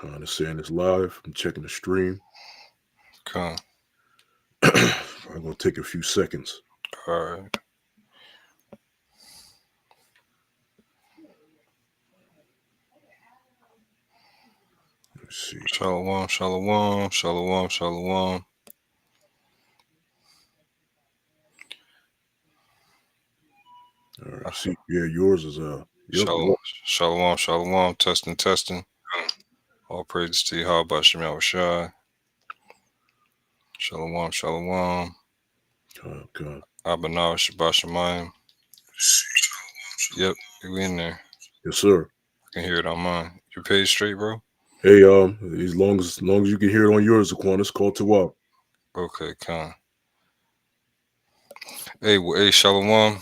Kind of saying it's live. I'm checking the stream. Come. I'm gonna take a few seconds. All right. Let's see. Shalom, shalom, shalom, shalom. All right. See, yeah, yours is Yep. Shalom, shalom, shalom. Testing, testing. All praises to Yahweh Bashem Yahushai. Shalom, shalom. God. Abanaw Shabbat Shemayim. Yep, we in there. Yes, sir. I can hear it on mine. Your page straight, bro? Hey, as long as you can hear it on yours, Aquan, it's called to up. Okay, con. Hey, shalom.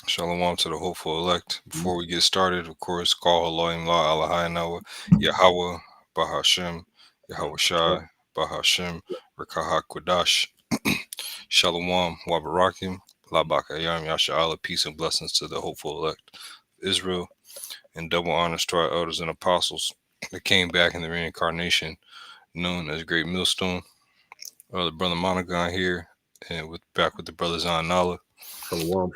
Shalom to the hopeful elect. Before we get started, of course, call Elohim La Alahai Nawa, Yahweh, Bahashem, Yahweh Shai, Bahashem, Rakaha Kodash, Shalom, Wabarakim, La Bakayam, Yasha'ala, peace and blessings to the hopeful elect of Israel, and double honors to our elders and apostles that came back in the reincarnation known as Great Millstone. The brother Monagon here, and back with the brothers on Nala. Shalom.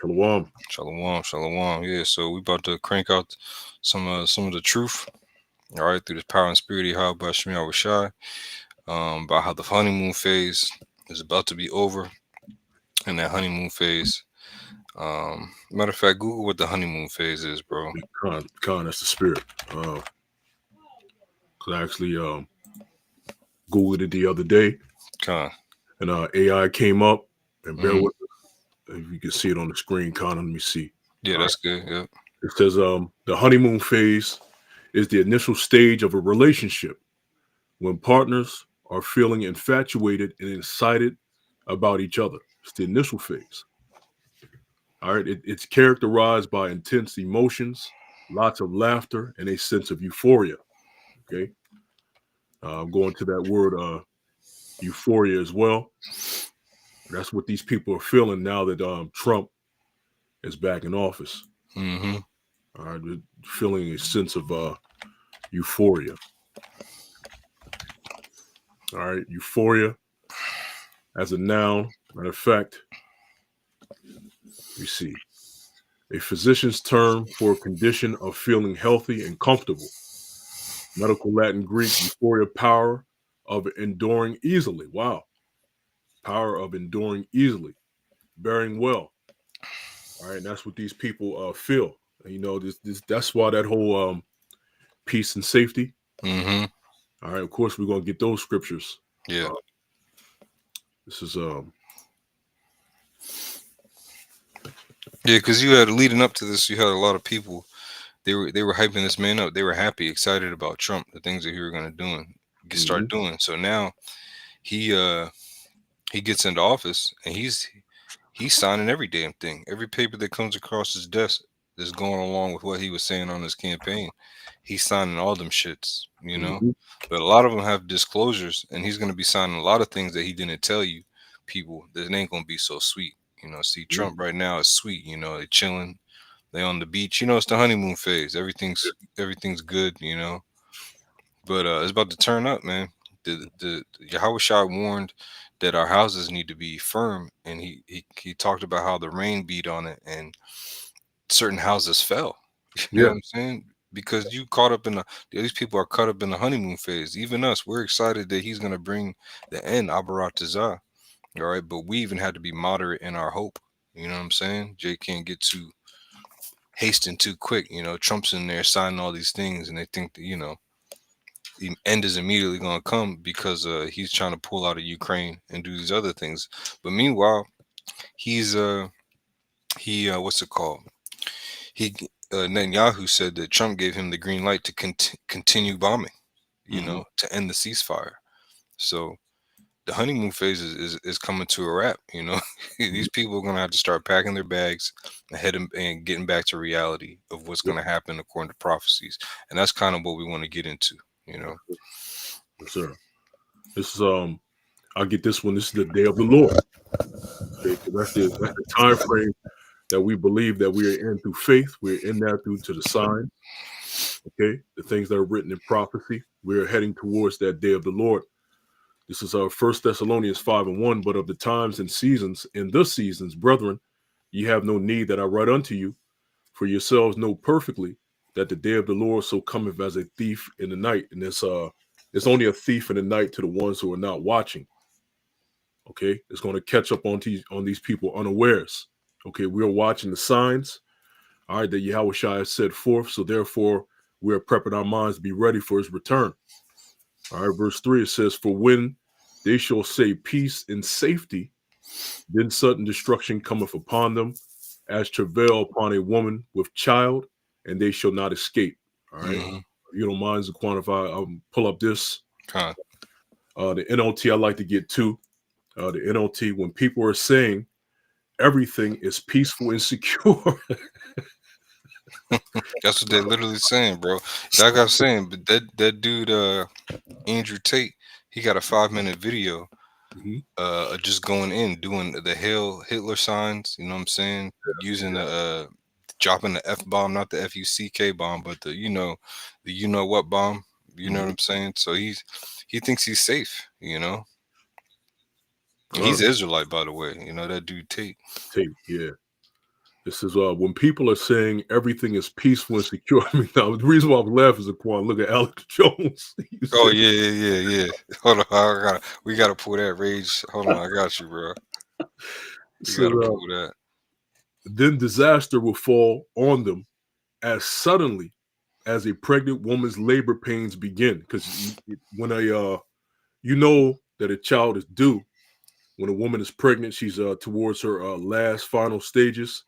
Shalom, shalom. Yeah, so we about to crank out some of the truth, all right, through this power and spirit of Yahweh Shemi Awashai, about how the honeymoon phase is about to be over, and that honeymoon phase. Matter of fact, Google what the honeymoon phase is, bro. Con, that's the spirit. Cause I actually Googled it the other day, Con. and AI came up, and bear Mhm. with if you can see it on the screen, Con. Let me see. Yeah, All that's good. Yep. It says the honeymoon phase is the initial stage of a relationship when partners are feeling infatuated and excited about each other. It's the initial phase. All right. It's characterized by intense emotions, lots of laughter, and a sense of euphoria. Okay. I'm going to that word euphoria as well. That's what these people are feeling now that Trump is back in office. Mm-hmm. All right. They're feeling a sense of euphoria. All right. Euphoria as a noun. Matter of fact, we see a physician's term for a condition of feeling healthy and comfortable. Medical Latin Greek, euphoria, power of enduring easily. Wow. Power of enduring easily, bearing well. All right. And that's what these people feel. And, that's why that whole peace and safety. Mm-hmm. All right. Of course, we're going to get those scriptures. Yeah. This is Yeah, because you had leading up to this, you had a lot of people. They were hyping this man up. They were happy, excited about Trump, the things that he were going to do and start doing. So now he gets into office and he's signing every damn thing. Every paper that comes across his desk is going along with what he was saying on his campaign. He's signing all them shits, you know. But a lot of them have disclosures, and he's going to be signing a lot of things that he didn't tell you people that ain't going to be so sweet. You know, see, Trump right now is sweet. You know, they chilling, they on the beach. You know, it's the honeymoon phase. Everything's good. You know, but it's about to turn up, man. The Yahweh Shai warned that our houses need to be firm, and he talked about how the rain beat on it and certain houses fell. You know what I'm saying? Because you caught up in these people are caught up in the honeymoon phase. Even us, we're excited that he's gonna bring the end, Abaratazah. All right, but we even had to be moderate in our hope. You know what I'm saying? Jay can't get too hasten too quick. You know, Trump's in there signing all these things, and they think that the end is immediately going to come because he's trying to pull out of Ukraine and do these other things. But meanwhile, he's what's it called? He Netanyahu said that Trump gave him the green light to continue bombing, you know, to end the ceasefire. So the honeymoon phase is coming to a wrap. You know, these people are going to have to start packing their bags ahead and getting back to reality of what's going to happen according to prophecies, and that's kind of what we want to get into. You know, yes, sir. This is I'll get this one. This is the day of the Lord. Okay, that's the time frame that we believe that we are in through faith. We're in that through to the sign. Okay, the things that are written in prophecy. We're heading towards that day of the Lord. This is our First Thessalonians 5:1. But of the times and seasons, in the seasons, brethren, ye have no need that I write unto you, for yourselves know perfectly that the day of the Lord so cometh as a thief in the night. And it's only a thief in the night to the ones who are not watching. Okay, it's going to catch up on these people unawares. Okay, we're watching the signs. All right, that Yahweh Shai has set forth. So therefore, we're prepping our minds to be ready for his return. All right, verse 3, it says, for when they shall say peace and safety, then sudden destruction cometh upon them, as travail upon a woman with child, and they shall not escape. All right. Mm-hmm. If you don't mind to quantify, pull up this. Huh. The NLT I like to get to. The NLT, when people are saying everything is peaceful and secure. That's what they're literally saying, bro. Like I was saying, but that dude, Andrew Tate, he got a 5-minute video Mhm. just going in doing the Hail Hitler signs, you know what I'm saying, using the dropping the F bomb, not the FUCK bomb, but the the you know what bomb, you know what Mhm. I'm saying. So he thinks he's safe, and All he's right. Israelite, by the way, that dude Tate. Tape, yeah. This is when people are saying everything is peaceful and secure. I mean, now, the reason why I'm laughing is Quan. Look at Alex Jones. You Oh said yeah, yeah. Hold on, we gotta pull that rage. Hold on, I got you, bro. We says, gotta pull that. then disaster will fall on them as suddenly as a pregnant woman's labor pains begin. Because when you know that a child is due, when a woman is pregnant, she's towards her last final stages.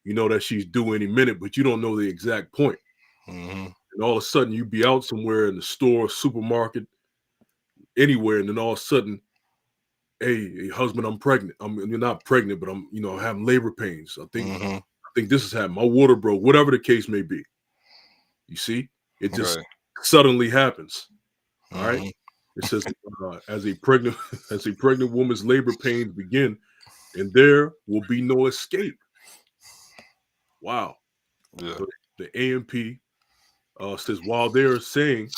You know that she's due any minute, but you don't know the exact point. Hmm. And all of a sudden, you be out somewhere in the store, supermarket, anywhere, and then all of a sudden, hey, husband, I'm pregnant. You're not pregnant, but I'm having labor pains. Hmm. I think this is happening. My water broke. Whatever the case may be. You see, it just Right. suddenly happens. All right. Hmm. It says as a pregnant as a pregnant woman's labor pains begin, and there will be no escape. Wow. Yeah. So the AMP says while they are saying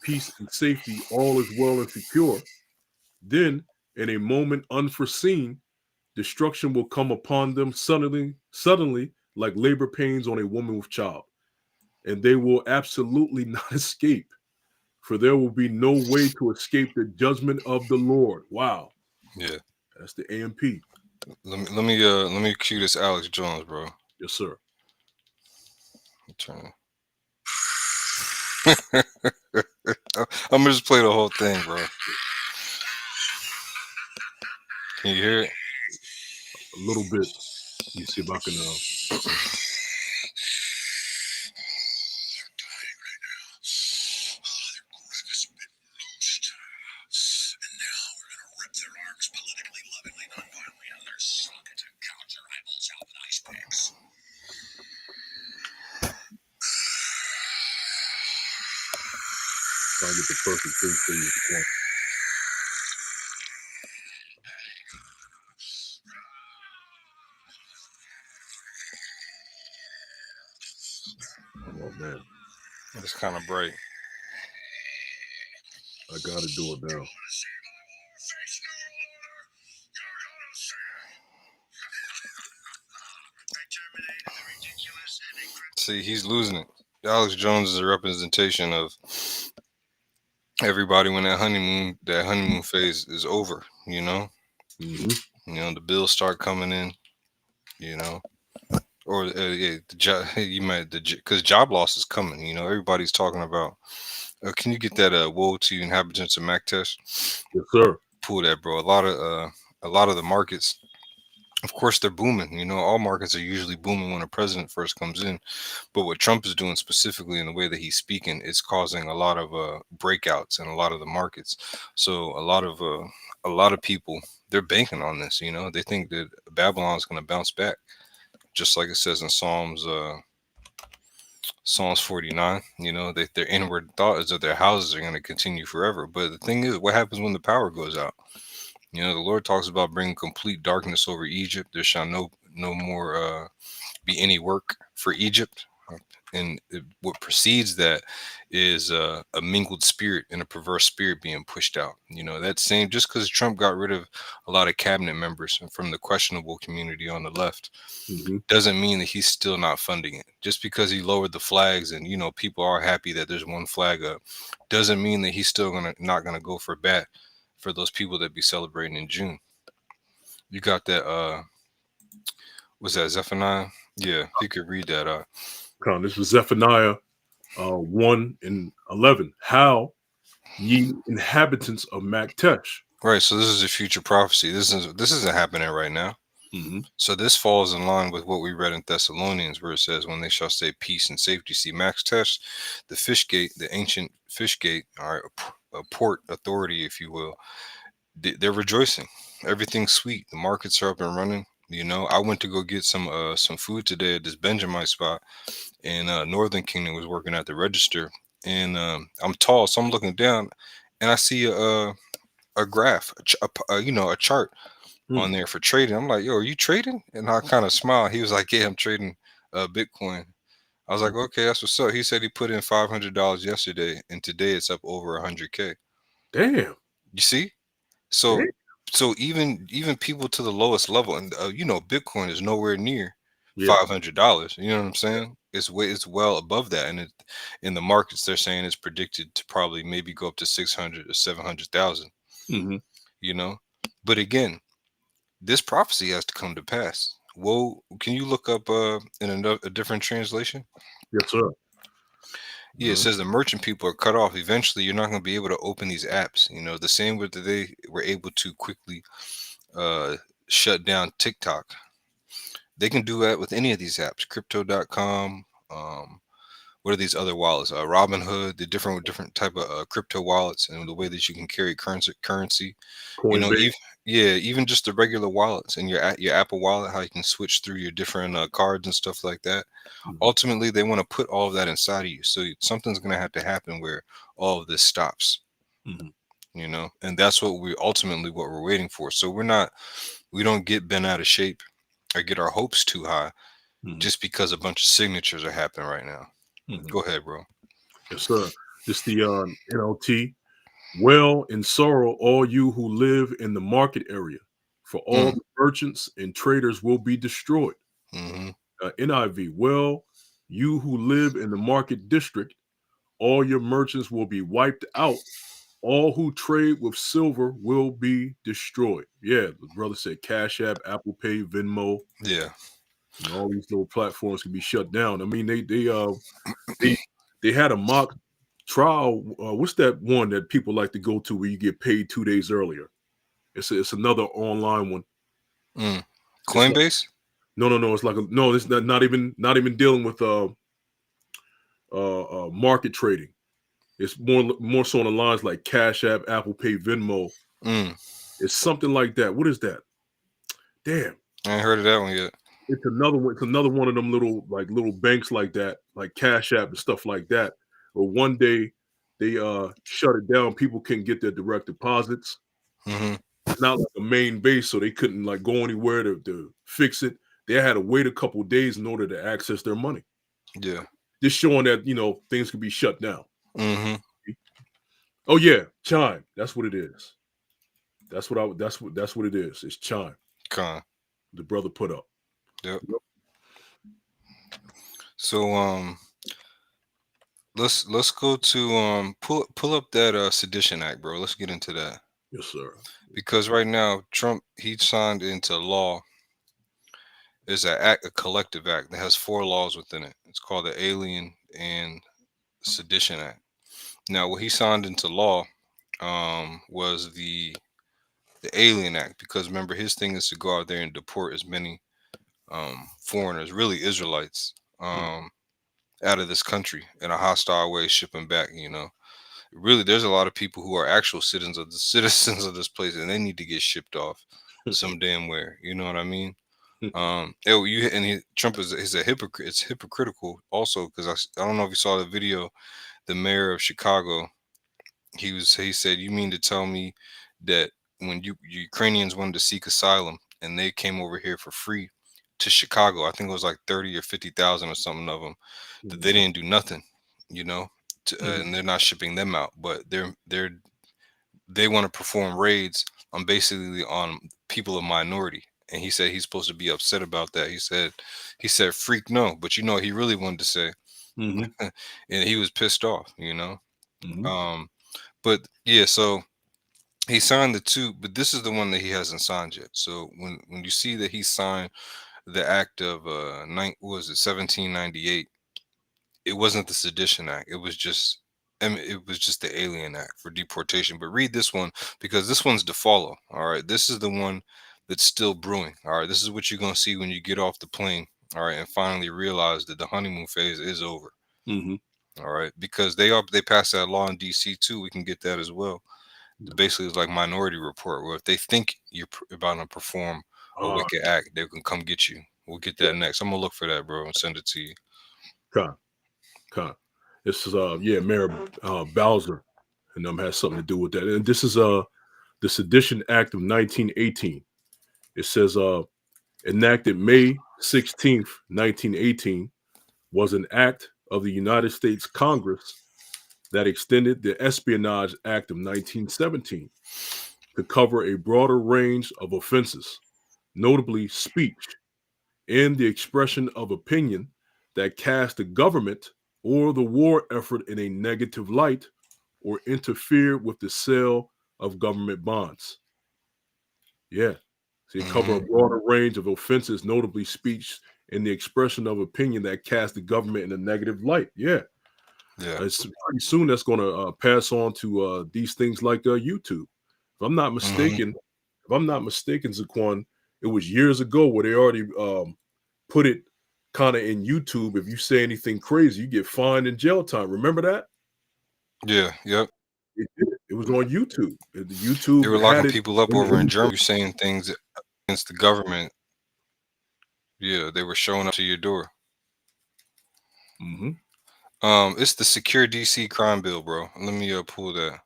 peace and safety, all is well and secure, then in a moment unforeseen, destruction will come upon them suddenly, like labor pains on a woman with child, and they will absolutely not escape, for there will be no way to escape the judgment of the Lord. Wow, Yeah. that's the AMP. Let me cue this Alex Jones, bro. Yes, sir. Turn. I'm gonna just play the whole thing, bro. Can you hear it? A little bit. You see if I can. Try and get the perfect thing for you. Oh man, It's kind of bright. I gotta do it now. See, he's losing it. Alex Jones is a representation of everybody when that honeymoon phase is over. Hmm. The bills start coming in. You know, or yeah, the job you might because job loss is coming. Everybody's talking about. Can you get that woe to you inhabitants of Mactesh? Yes, sir. Pull that, bro. A lot of the markets, of course, they're booming. All markets are usually booming when a president first comes in. But what Trump is doing specifically in the way that he's speaking, it's causing a lot of breakouts in a lot of the markets. So a lot of people, they're banking on this. They think that Babylon's going to bounce back, just like it says in Psalms 49. Their inward thought is that their houses are going to continue forever. But the thing is, what happens when the power goes out? The Lord talks about bringing complete darkness over Egypt. There shall no more be any work for Egypt. and what precedes that is a mingled spirit and a perverse spirit being pushed out. That same, just because Trump got rid of a lot of cabinet members from the questionable community on the left Hmm. doesn't mean that he's still not funding it. Just because he lowered the flags and people are happy that there's one flag up, doesn't mean that he's still gonna not gonna go for bat for those people that be celebrating in June. You got that was that Zephaniah? Yeah, if you could read that. This was Zephaniah 1:11. How ye inhabitants of Maktesh. Right, so this is a future prophecy. This isn't happening right now. Hmm. So this falls in line with what we read in Thessalonians, where it says, "When they shall say peace and safety." See, Max Test, the fish gate, the ancient fish gate, all right, a port authority, if you will, they're rejoicing. Everything's sweet. The markets are up and running. I went to go get some food today at this Benjamin spot in Northern Kingdom. Was working at the register, and I'm tall, so I'm looking down, and I see a graph, a chart Hmm. on there for trading. I'm like, yo, are you trading? And I kind of smiled. He was like, yeah, I'm trading Bitcoin. I was like, okay, that's what's up. He said he put in $500 yesterday, and today it's up over 100K. Damn. You see? So, Damn. so even people to the lowest level, and Bitcoin is nowhere near Yeah. $500. You know what I'm saying? It's well above that, and in the markets they're saying it's predicted to probably maybe go up to 600 or 700,000. Hmm. You know, but again, this prophecy has to come to pass. Whoa, can you look up in a different translation? Yes, sir. Yeah, it says the merchant people are cut off. Eventually, you're not going to be able to open these apps. The same way that they were able to quickly uh, shut down TikTok. They can do that with any of these apps. Crypto.com. What are these other wallets? Robinhood. The different type of crypto wallets and the way that you can carry currency. Coinbase. Even yeah, even just the regular wallets and your Apple Wallet, how you can switch through your different cards and stuff like that. Hmm. Ultimately, they want to put all of that inside of you. So something's going to have to happen where all of this stops. Hmm. And that's what we're waiting for. So we don't get bent out of shape or get our hopes too high Hmm. just because a bunch of signatures are happening right now. Hmm. Go ahead, bro. Yes, sir. This the NLT. Well, in sorrow, all you who live in the market area, for all Mm, the merchants and traders will be destroyed. mm-hmm. NIV. Well, you who live in the market district, all your merchants will be wiped out. All who trade with silver will be destroyed. Yeah, the brother said Cash App, Apple Pay, Venmo, Yeah. all these little platforms can be shut down. I mean, they they had a mock trial. What's that one that people like to go to where you get paid 2 days earlier? It's another online one. Mm. It's like Coinbase. no. It's like no. It's not even dealing with market trading. It's more so on the lines like Cash App, Apple Pay, Venmo. Mm. It's something like that. What is that? Damn. I ain't heard of that one yet. It's another one. It's another one of them little banks like that, like Cash App and stuff like that. But one day they shut it down. People couldn't get their direct deposits. Mm-hmm. It's not like a main base, so they couldn't like go anywhere to fix it. They had to wait a couple days in order to access their money. Yeah. Just showing that things can be shut down. Mm-hmm. Oh yeah, Chime. That's what it is. That's what it is. It's Chime. Con. The brother put up. Yep. Yep. So let's go to pull up that sedition act, bro. Let's get into that. Yes, sir. Because right now Trump he signed into law is a collective act that has four laws within it. It's called the Alien and Sedition Act. Now, what he signed into law was the Alien Act, because remember his thing is to go out there and deport as many foreigners, really Israelites, Mm, out of this country in a hostile way, ship them back. Really, there's a lot of people who are actual citizens of the citizens of this place, and they need to get shipped off some damn where. You know what I mean? Trump is a hypocrite. It's hypocritical also because I don't know if you saw the video. The mayor of Chicago, he said, "You mean to tell me that when Ukrainians wanted to seek asylum and they came over here for free, to Chicago. I think it was like 30 or 50,000 or something of them that they Mhm. didn't do nothing, you know, Mhm. and they're not shipping them out, but they want to perform raids on basically on people of minority. And he said he's supposed to be upset about that. He said freak no, but you know what he really wanted to say, Mhm. and he was pissed off, you know. Mhm. Um, but yeah, so he signed the two, but this is the one that he hasn't signed yet. So when you see that he signed the act of what was it 1798, it wasn't the Sedition Act. It was just, I mean, it was just the Alien Act for deportation. But read this one because this one's to follow. All right, this is the one that's still brewing. All right, this is what you're gonna see when you get off the plane. All right, and finally realize that the honeymoon phase is over. Mhm. All right, because they passed that law in D.C. too. We can get that as well. Basically, it's like Minority Report, where if they think you're about to perform a Ah, wicked act, they can come get you. We'll get yeah. that next. I'm gonna look for that, bro, and send it to you. Con, con. This is yeah, Mayor Bowser and them has something to do with that. And this is the Sedition Act of 1918. It says enacted May 16th, 1918, was an act of the United States Congress that extended the Espionage Act of 1917 to cover a broader range of offenses, notably speech and the expression of opinion that cast the government or the war effort in a negative light or interfere with the sale of government bonds. Yeah. So it cover Hmm. a broader range of offenses, notably speech and the expression of opinion that cast the government in a negative light. Yeah. Yeah. It's pretty soon that's going to pass on to these things like YouTube. If I'm not Hmm. mistaken, Zaquan, it was years ago where they already put it kind of in YouTube. If you say anything crazy, you get fined and jail time. Remember that? Yeah. Yep. It did. It was on YouTube. They were YouTube had locking it people up in over in the Germany, saying things against the government. Yeah, they were showing up to your door. hmm It's the Secure DC crime bill, bro. Let me pull that.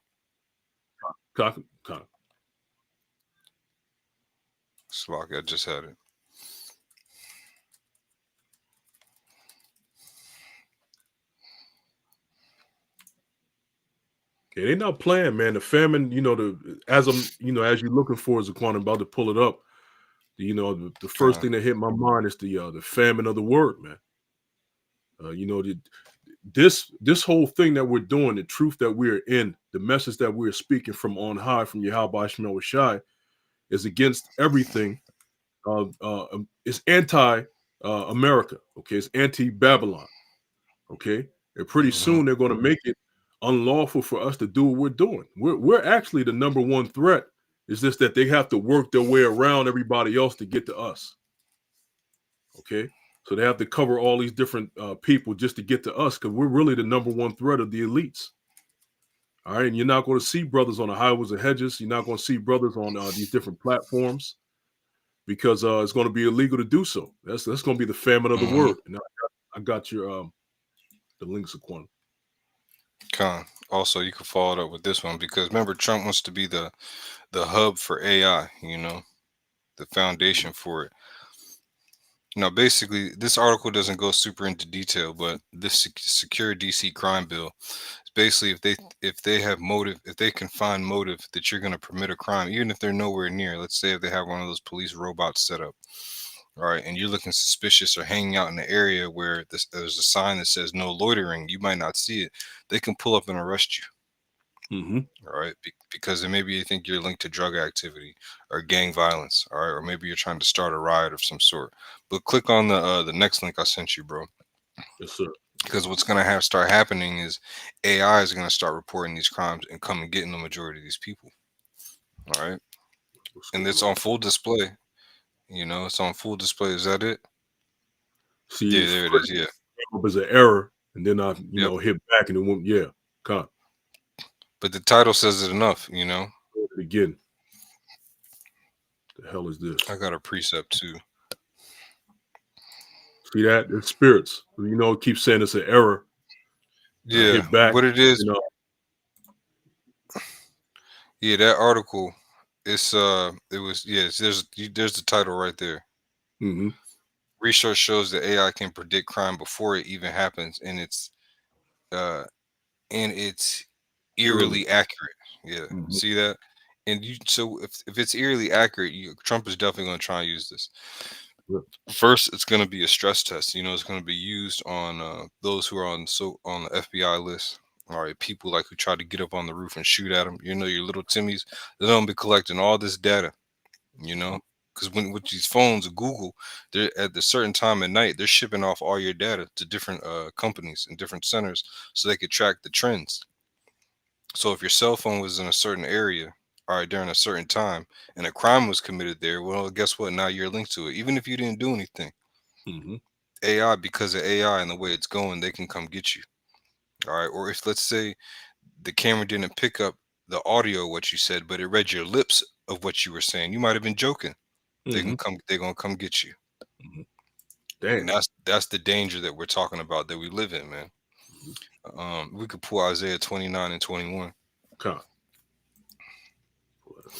Cock- cock. Slack, I just had it. Yeah, they not playing, man. The famine, as as you're looking for Zaquan, I'm about to pull it up. The first Kind. thing that hit my mind is the famine of the word, man. This whole thing that we're doing, the truth that we're in, the message that we're speaking from on high, from Yahweh Shemel Shai, is against everything. It's anti America. Okay, it's anti Babylon. Okay, and pretty Hmm. soon they're going to make it unlawful for us to do what we're doing. We're actually the number one threat. It's just that they have to work their way around everybody else to get to us. Okay, so they have to cover all these different people just to get to us because we're really the number one threat of the elites. All right, and you're not going to see brothers on the highways and hedges. You're not going to see brothers on these different platforms because it's going to be illegal to do so. That's going to be the famine of the Hmm. word. And I got your the links of one. Con. Also, you could follow it up with this one because remember, Trump wants to be the hub for AI. The foundation for it. Now, basically, this article doesn't go super into detail, but this secure DC crime bill is basically if they have motive, if they can find motive that you're going to permit a crime, even if they're nowhere near. Let's say if they have one of those police robots set up, all right, and you're looking suspicious or hanging out in the area where there's a sign that says no loitering, you might not see it. They can pull up and arrest you. Mm-hmm. All right, because then maybe you think you're linked to drug activity or gang violence, all right, or maybe you're trying to start a riot of some sort. But click on the next link I sent you, bro, Yes, sir. because what's gonna have start happening is AI is gonna start reporting these crimes and come and getting the majority of these people. All right, What's and going it's on? on full display. It's on full display. Is that it? See, Yeah, it's there it is. Yeah, up as an error, and then I, yep. hit back and it won't. Yeah, can't But the title says it enough. do it again. The hell is this? I got a precept too. See that? It's spirits. It keeps saying it's an error. I Yeah, hit back. what it is. You know. Yeah, that article. It was yes. There's the title right there. Mm-hmm. research shows that AI can predict crime before it even happens, uh and it's Eerily. eerily accurate. Yeah, Hmm. see that? And you, so if it's eerily accurate, Trump is definitely going to try and use this. Yeah. First, it's going to be a stress test. It's going to be used on those who are on the FBI list. All right, people like who try to get up on the roof and shoot at them. Your little Timmies. They're going to be collecting all this data. You know, because when with these phones, Google, they're at a certain time at night, they're shipping off all your data to different companies and different centers so they could track the trends. So if your cell phone was in a certain area, all right, during a certain time, and a crime was committed there, well, guess what? Now you're linked to it, even if you didn't do anything. Hmm. AI, because of AI and the way it's going, they can come get you. All right. Or if, let's say, the camera didn't pick up the audio of what you said, but it read your lips of what you were saying, you might have been joking. Hmm. They're gonna come get you. Hmm. And Damn. that's the danger that we're talking about that we live in, man. Mhm. We could pull Isaiah 29 and 21, Con. Pull that up.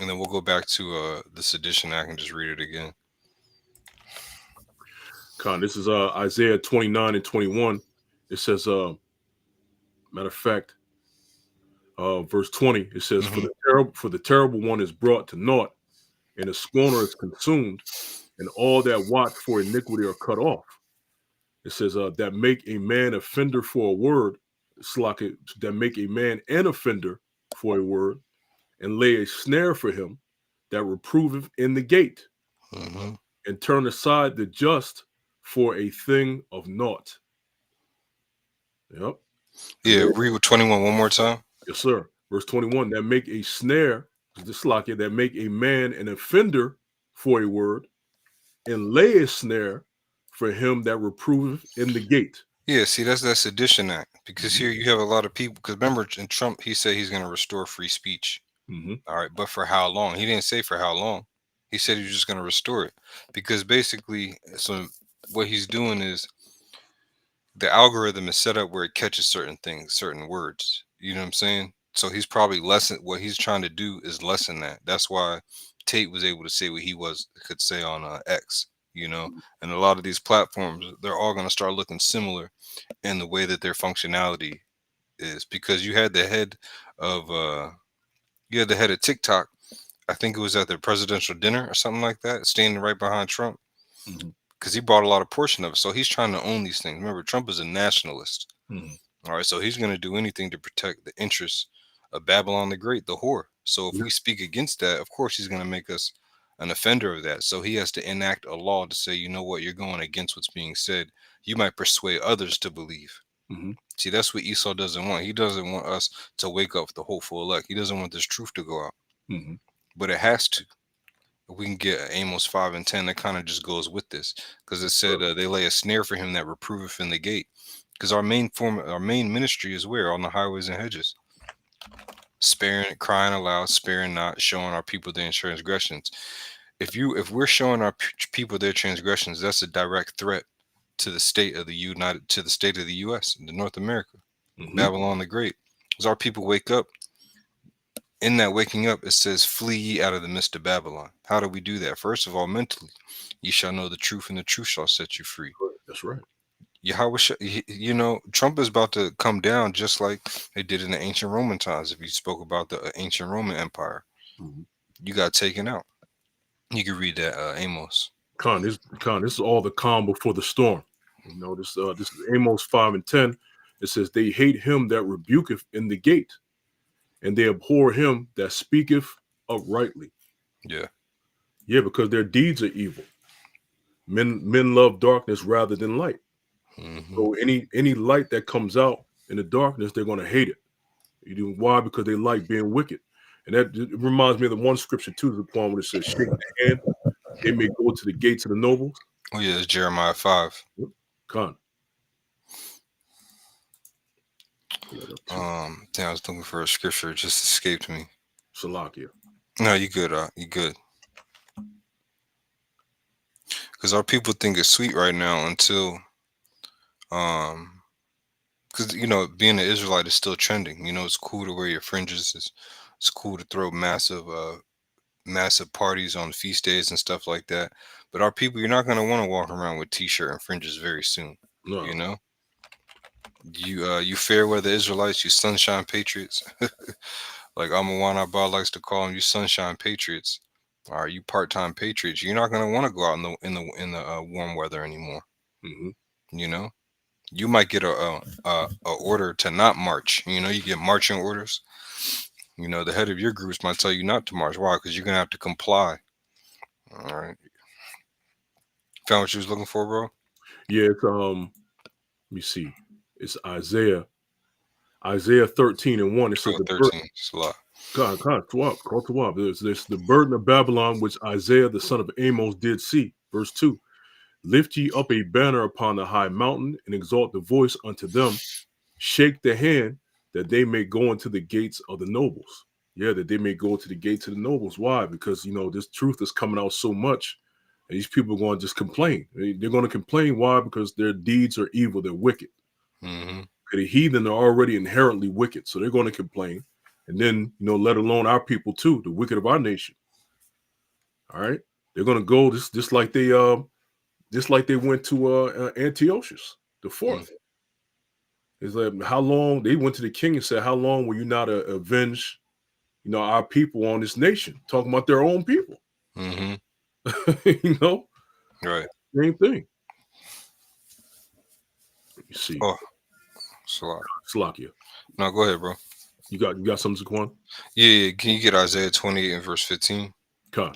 and then we'll go back to the Sedition Act and just read it again. Con. This is Isaiah 29 and 21. It says, matter of fact, verse 20, it says, Hmm. For the terrible one is brought to naught, and the scorner is consumed, and all that watch for iniquity are cut off. It says, that make a man offender for a word, slack it, that make a man an offender for a word, and lay a snare for him that reproveth in the gate, Hmm. and turn aside the just for a thing of naught. Yep. And Yeah, there, read with 21 one more time. yes, sir. Verse 21, that make a snare, the slack it, that make a man an offender for a word, and lay a snare for him that reproveth in the gate. Yeah, see, that's that Sedition Act because Hmm. here you have a lot of people. Because remember, in Trump, he said he's going to restore free speech. Hmm. All right, but for how long? He didn't say for how long. He said he was just going to restore it because basically, so what he's doing is the algorithm is set up where it catches certain things, certain words. You know what I'm saying? So he's probably lessen what he's trying to do is lessen that. That's why Tate was able to say what he was could say on X. And a lot of these platforms, they're all going to start looking similar in the way that their functionality is because of you had the head of TikTok. I think it was at the presidential dinner or something like that, standing right behind Trump Hmm. because he bought a lot of portion of it. So he's trying to own these things. Remember, Trump is a nationalist. Hmm. All right, so he's going to do anything to protect the interests of Babylon the Great, the whore. So if Yeah. we speak against that, of course he's going to make us an offender of that. So he has to enact a law to say, you know what, you're going against what's being said. You might persuade others to believe. Hmm. See, that's what Esau doesn't want. He doesn't want us to wake up the hopeful elect. He doesn't want this truth to go out, Hmm. but it has to. If we can get Amos 5 and 10, that kind of just goes with this because it said they lay a snare for him that reproveth in the gate. Because our main ministry is where on the highways and hedges, sparing, crying aloud, sparing not, showing our people their transgressions. If we're showing our people their transgressions, that's a direct threat to the state of the state of the U.S. the North America, Hmm. Babylon the Great. As our people wake up, in that waking up, it says, "Flee ye out of the midst of Babylon." How do we do that? First of all, mentally, ye shall know the truth, and the truth shall set you free. That's right. Yahweh, Trump is about to come down just like they did in the ancient Roman times. If you spoke about the ancient Roman Empire, Hmm. you got taken out. You can read that, Amos. This is all the calm before the storm. This is Amos 5 and 10. It says, they hate him that rebuketh in the gate, and they abhor him that speaketh uprightly. Yeah. Yeah, because their deeds are evil. Men love darkness rather than light. Hmm. So any light that comes out in the darkness, they're going to hate it. You do why? Because they like being wicked. And that it reminds me of the one scripture too, the poem where it says, "Shake the hand, they may go to the gates of the nobles." Oh yeah, it's Jeremiah 5. Yep. Con, pull that up too. Damn, I was looking for a scripture, it just escaped me. Salakia. No, you good, you good. Because our people think it's sweet right now until um because being an Israelite is still trending. It's cool to wear your fringes. It's cool to throw massive massive parties on feast days and stuff like that. But our people, you're not going to want to walk around with t-shirt and fringes very soon. You No. know, you fair weather Israelites, you sunshine patriots, like Amawan Abba likes to call them, you sunshine patriots. Are you part-time patriots? You're not going to want to go out in the warm weather anymore. Hmm. You know, you might get a order to not march. You know, you get marching orders. You know, the head of your groups might tell you not to march. Why? Because you're gonna have to comply. All right. Found what you was looking for, bro? Yeah, it's let me see. It's Isaiah 13 and 1. It says Oh, the burden 13. It's a lot. God, swap. There's the burden of Babylon which Isaiah the son of Amos did see. Verse 2. Lift ye up a banner upon the high mountain and exalt the voice unto them. Shake the hand that they may go into the gates of the nobles. Yeah, that they may go to the gates of the nobles. Why? Because this truth is coming out so much, and these people are going to just complain. They're going to complain. Why? Because their deeds are evil. They're wicked. Mm-hmm. The heathen are already inherently wicked, so they're going to complain. And then, let alone our people too, the wicked of our nation. All right, they're going to go just like they went to Antiochus the fourth. It's like, how long they went to the king and said, how long will you not avenge, our people on this nation? Talking about their own people. Mm-hmm. you know, Right. Same thing. Let me see. Oh, it's a lot. Slakia. No, go ahead, bro. You got something, Zaquan? Yeah. Can you get Isaiah 28 and verse 15? Con.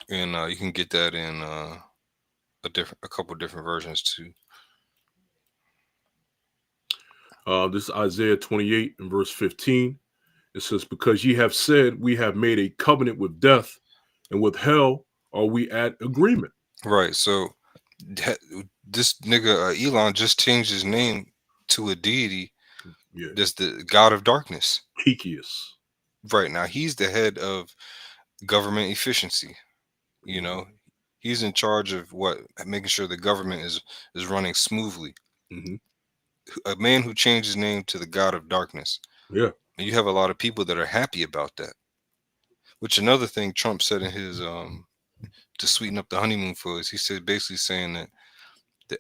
And you can get that in a couple different versions too. This is Isaiah 28 and verse 15. It says, because ye have said, we have made a covenant with death, and with hell are we at agreement. Right. So this nigga Elon just changed his name to a deity. Yeah. That's the god of darkness. Kikius. Right now, he's the head of government efficiency. You Mm-hmm. know, he's in charge of what making sure the government is running smoothly. Mm-hmm. A man who changed his name to the god of darkness. Yeah. And you have a lot of people that are happy about that. Which another thing Trump said in his to sweeten up the honeymoon phase, he said basically saying that the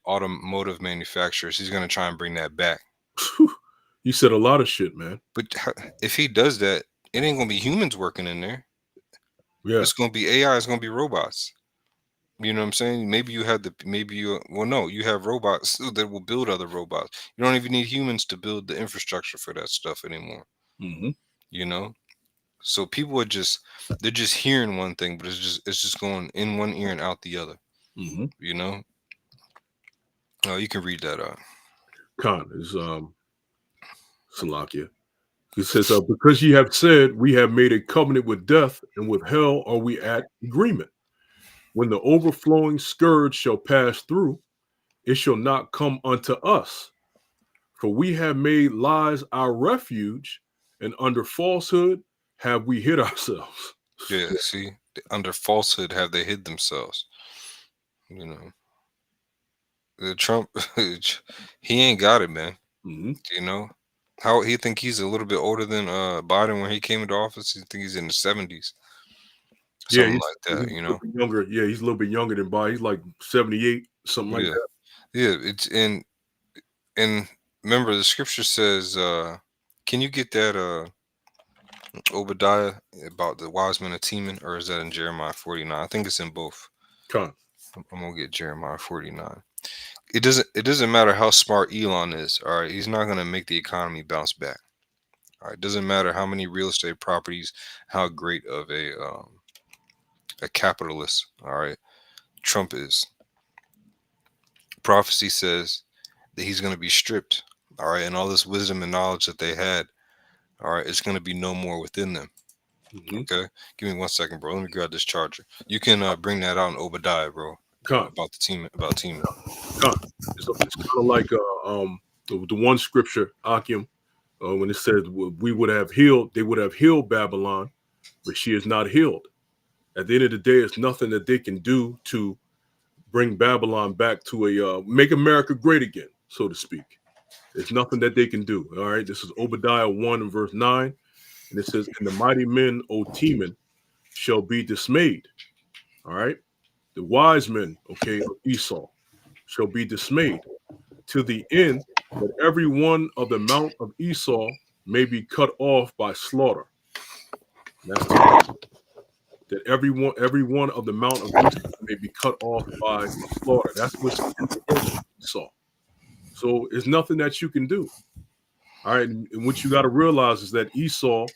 automotive manufacturers, he's going to try and bring that back. You said a lot of shit, man. But if he does that, it ain't going to be humans working in there. Yeah. It's going to be AI. It's going to be robots. You know what I'm saying? No, you have robots that will build other robots. You don't even need humans to build the infrastructure for that stuff anymore. Mm-hmm. You know? So people they're just hearing one thing, but it's just going in one ear and out the other. Mm-hmm. You know? Oh, you can read that out. Khan is Salakia. It says, because ye have said, we have made a covenant with death, and with hell are we at agreement. When the overflowing scourge shall pass through, it shall not come unto us. For we have made lies our refuge, and under falsehood have we hid ourselves. Yeah, see? Under falsehood have they hid themselves. You know. The Trump he ain't got it, man. Mm-hmm. You know? How he think he's a little bit older than Biden when he came into office? He think he's in the 70s. Yeah, Something he's, like he's that, a you little know? bit younger. Yeah, he's a little bit younger than Bob. He's like 78, something like Yeah. that. Yeah, it's and remember the scripture says can you get that Obadiah about the wise men of Teman, or is that in Jeremiah 49? I think it's in both. Con. I'm gonna get Jeremiah 49. It doesn't matter how smart Elon is, all right, he's not gonna make the economy bounce back. All right, it doesn't matter how many real estate properties, how great of a capitalist, all right, Trump is. Prophecy says that he's gonna be stripped, all right, and all this wisdom and knowledge that they had, all right, it's gonna be no more within them. Mm-hmm. Okay, give me 1 second, bro. Let me grab this charger. You can bring that out in Obadiah, bro. Con. About the team, about team. Con. It's kind of like the one scripture, Akim, when it says we would have healed, they would have healed Babylon, but she is not healed. At the end of the day, it's nothing that they can do to bring Babylon back to make America great again, so to speak. There's nothing that they can do. All right. This is Obadiah 1 and verse 9. And it says, "And the mighty men, O Teman, shall be dismayed." All right. The wise men, okay, of Esau shall be dismayed to the end that every one of the mount of Esau may be cut off by slaughter. And that's to the that every one of the mount of Esau may be cut off by slaughter. That's what's in the head of Esau. So it's nothing that you can do. All right. And what you got to realize is that Esau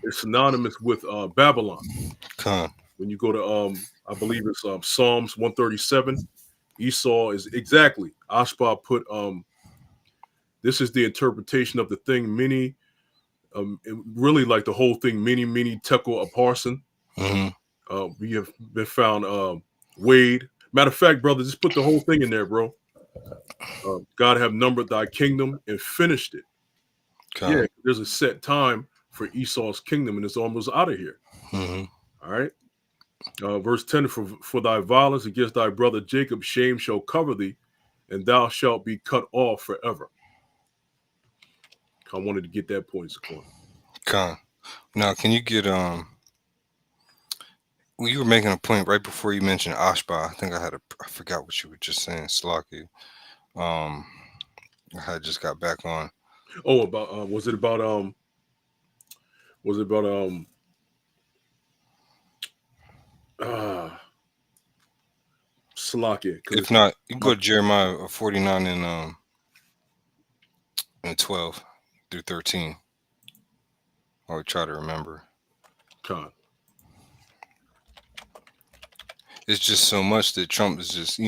is synonymous with Babylon. Con. When you go to I believe it's Psalms 137, Esau is exactly Ashba put this is the interpretation of the thing many really like the whole thing many tekel a parson. Mm-hmm. We have been found Wade. Matter of fact, brother, just put the whole thing in there, bro. God have numbered thy kingdom and finished it. Con. Yeah, there's a set time for Esau's kingdom, and it's almost out of here. Mm-hmm. All right. Verse 10, for thy violence against thy brother Jacob, shame shall cover thee, and thou shalt be cut off forever. I wanted to get that point, Zaquan. Con. Now, can you get Well, you were making a point right before you mentioned Ashba. I forgot what you were just saying. Slocky. Um, I had just got back on. Oh, about was it about uh Salakia? If not, you can go to Jeremiah 49 and 12 through 13. I would try to remember. Con. It's just so much that Trump is just,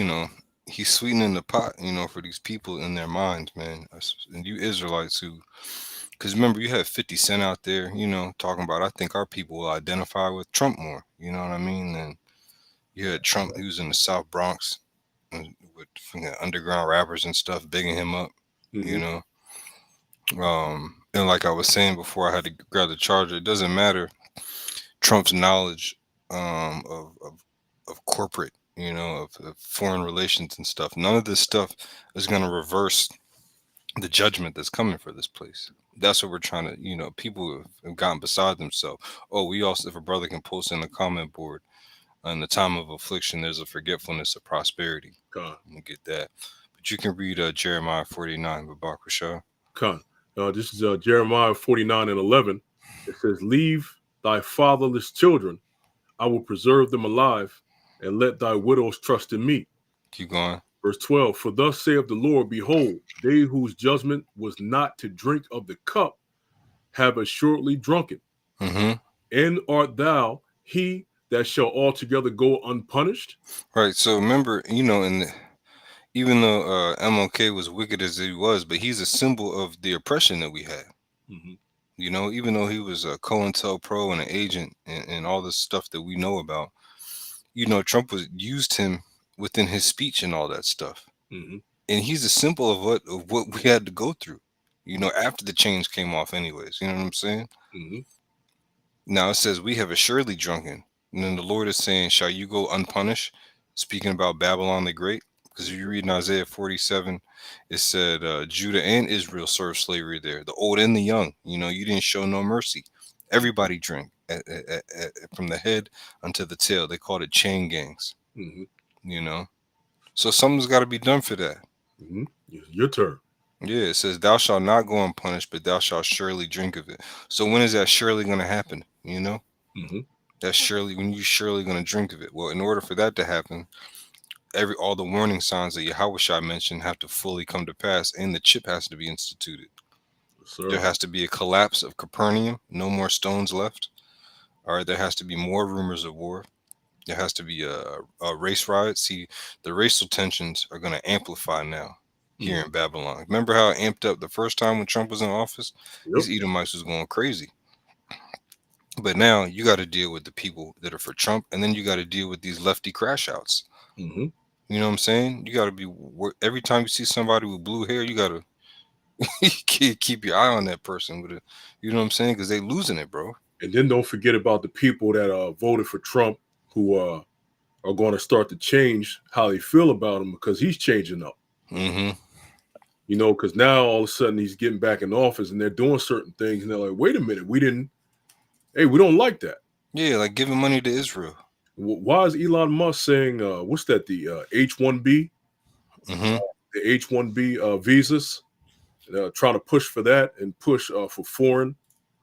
he's sweetening the pot, for these people in their minds, man. And you Israelites who, because remember, you have 50 Cent out there, talking about, I think our people will identify with Trump more, you know what I mean? And you had Trump, he was in the South Bronx with underground rappers and stuff, bigging him up, you know? And like I was saying before, I had to grab the charger. It doesn't matter Trump's knowledge of corporate, of foreign relations and stuff. None of this stuff is going to reverse the judgment that's coming for this place. That's what we're trying to, people have gotten beside themselves. Oh, we also, if a brother can post in the comment board, in the time of affliction, there's a forgetfulness of prosperity. Con. You get that. But you can read Jeremiah 49 with Baruch Shah. Con. This is Jeremiah 49 and 11. It says, leave thy fatherless children. I will preserve them alive, and let thy widows trust in me. Keep going. Verse 12, for thus saith the Lord, behold, they whose judgment was not to drink of the cup have assuredly drunken. Mm-hmm. And art thou he that shall altogether go unpunished? Right. So remember, even though MLK was wicked as he was, but he's a symbol of the oppression that we had. Mm-hmm. Even though he was a COINTELPRO and an agent and all this stuff that we know about, Trump used him within his speech and all that stuff. Mm-hmm. And he's a symbol of what we had to go through, after the change came off anyways. You know what I'm saying? Mm-hmm. Now it says, we have assuredly drunken. And then the Lord is saying, shall you go unpunished? Speaking about Babylon the Great. Because if you read in Isaiah 47, it said Judah and Israel served slavery there, the old and the young. You didn't show no mercy. Everybody drank from the head unto the tail. They called it chain gangs. Mm-hmm. So something's got to be done for that. Mm-hmm. Your turn. Yeah, it says, thou shalt not go unpunished, but thou shalt surely drink of it. So when is that surely going to happen? Mm-hmm. That's surely when you surely going to drink of it. Well, in order for that to happen, all the warning signs that Yahushua mentioned have to fully come to pass, and the chip has to be instituted. Sir. There has to be a collapse of Capernaum, no more stones left. All right, there has to be more rumors of war. There has to be a race riot. See, the racial tensions are going to amplify now here in Babylon. Remember how it amped up the first time when Trump was in office? Yep. These Edomites was going crazy. But now you got to deal with the people that are for Trump, and then you got to deal with these lefty crash outs. Mm-hmm. You know what I'm saying? You got to be, every time you see somebody with blue hair, you got to keep your eye on that person with it. You know what I'm saying? Because they losing it, bro. And then don't forget about the people that voted for Trump who are going to start to change how they feel about him because he's changing up. Mm-hmm. Because now all of a sudden he's getting back in office and they're doing certain things and they're like, wait a minute, we didn't Hey, we don't like that. Yeah, like giving money to Israel. Why is Elon Musk saying what's that, the H-1B, Mm-hmm. the H-1B visas, trying to push for that and push for foreign,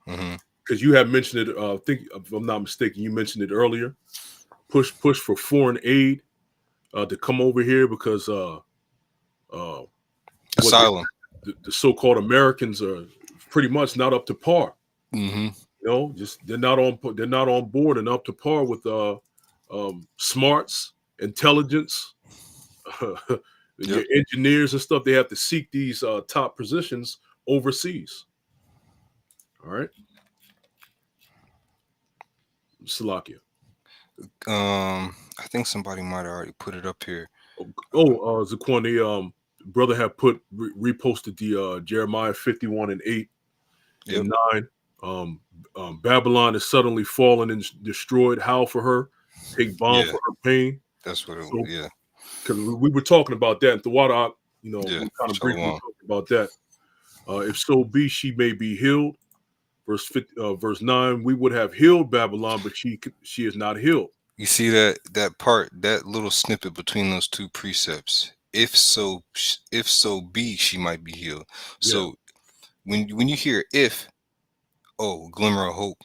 Mm-hmm. because you have mentioned it. I think if I'm not mistaken, you mentioned it earlier. Push for foreign aid to come over here because uh, what Asylum. the so-called Americans are pretty much not up to par. Mm-hmm. You know, just they're not on board and up to par with smarts, intelligence, Yep. your engineers and stuff. They have to seek these top positions overseas. All right, Salakia. I think somebody might have already put it up here. Zaquan, the brother had reposted the Jeremiah 51:8 Yep. and 9. Babylon is suddenly fallen and destroyed. Howl for her, take balm Yeah, for her pain. that's what it was. So, Yeah. because we were talking about that, and Thawada, Yeah. we kind of briefly Shalom. talked about that. If so be she may be healed, verse 9, we would have healed Babylon, but she is not healed. You see that part, that little snippet between those two precepts. If so be she might be healed. Yeah. So when you hear if, oh, glimmer of hope,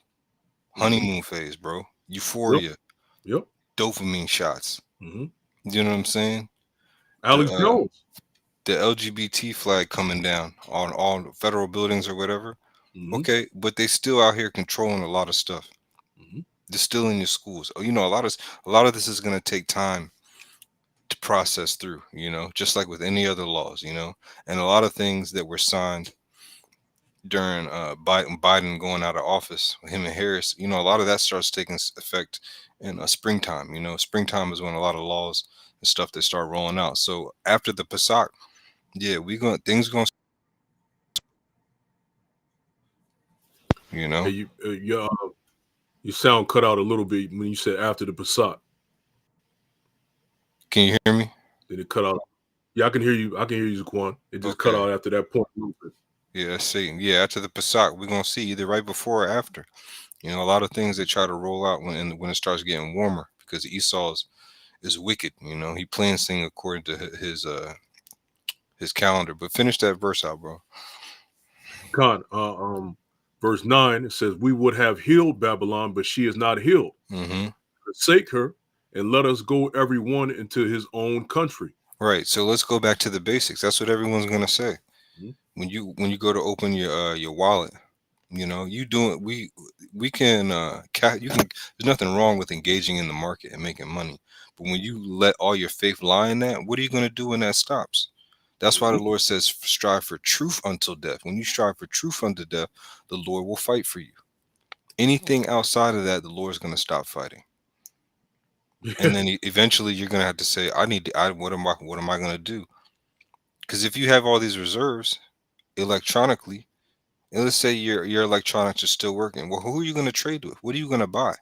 Hmm. honeymoon phase, bro, Yep. euphoria, Yep. dopamine shots. Hmm. You know what I'm saying? The Alex Jones. the LGBT flag coming down on all federal buildings or whatever. Hmm. Okay, but they still out here controlling a lot of stuff. Hmm. They're still in your schools. Oh, a lot of this is gonna take time to process through. Just like with any other laws. And a lot of things that were signed during Biden going out of office, him and Harris. A lot of that starts taking effect in springtime. Springtime is when a lot of laws and stuff they start rolling out. So after the Passat, yeah, we going things going. You Hey, know, you sound cut out a little bit when you said after the Passat. can you hear me? Did it cut out? Yeah, I can hear you. I can hear you, Zaquan. It just cut Okay. out after that point a little bit. Yeah, let's see. Yeah, after the Passat, we're gonna see either right before or after. A lot of things they try to roll out when it starts getting warmer because Esau is wicked. He plans things according to his calendar. But finish that verse out, bro. Con, verse 9, it says, we would have healed Babylon, but she is not healed. Mm-hmm. Forsake her and let us go every one into his own country. Right. So let's go back to the basics. That's what everyone's gonna say Mhm. when you go to open your wallet. You doing we can you can. There's nothing wrong with engaging in the market and making money, but when you let all your faith lie in that, what are you gonna do when that stops? That's why the Mhm. Lord says, "Strive for truth until death." When you strive for truth unto death, the Lord will fight for you. Anything outside of that, the Lord's gonna stop fighting, and then eventually you're gonna have to say, "I need to. What am I gonna do?" Because if you have all these reserves electronically, and let's say your electronics are still working, well, who are you going to trade with? What are you going to buy?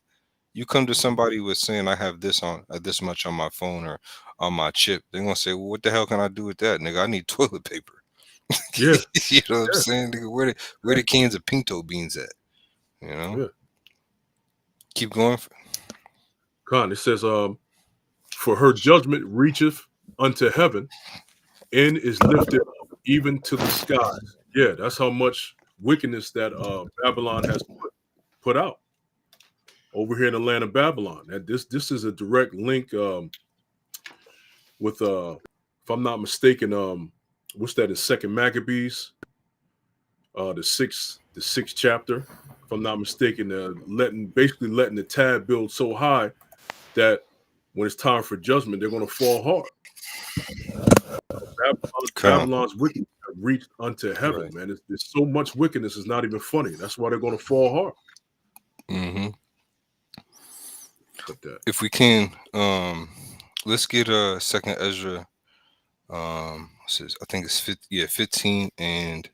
You come to somebody with saying, I have this on this much on my phone or on my chip. They're going to say, well, what the hell can I do with that, nigga? I need toilet paper. Yeah, You know what I'm yeah, saying, nigga? Where the cans of pinto beans at? You know, yeah. keep going. Con, it says, for her judgment reacheth unto heaven and is lifted up even to the skies. Yeah, that's how much wickedness that Babylon has put out over here in the land of Babylon. And this is a direct link with if I'm not mistaken, what's that in Second Maccabees, the sixth chapter, if I'm not mistaken, letting the tab build so high that when it's time for judgment, they're going to fall hard. Come, Babylon's wickedness have reached unto heaven, right. man. There's so much wickedness, it's not even funny. That's why they're going to fall hard. Hmm. But that If we can, let's get Second Ezra. What's this? I think it's 15 and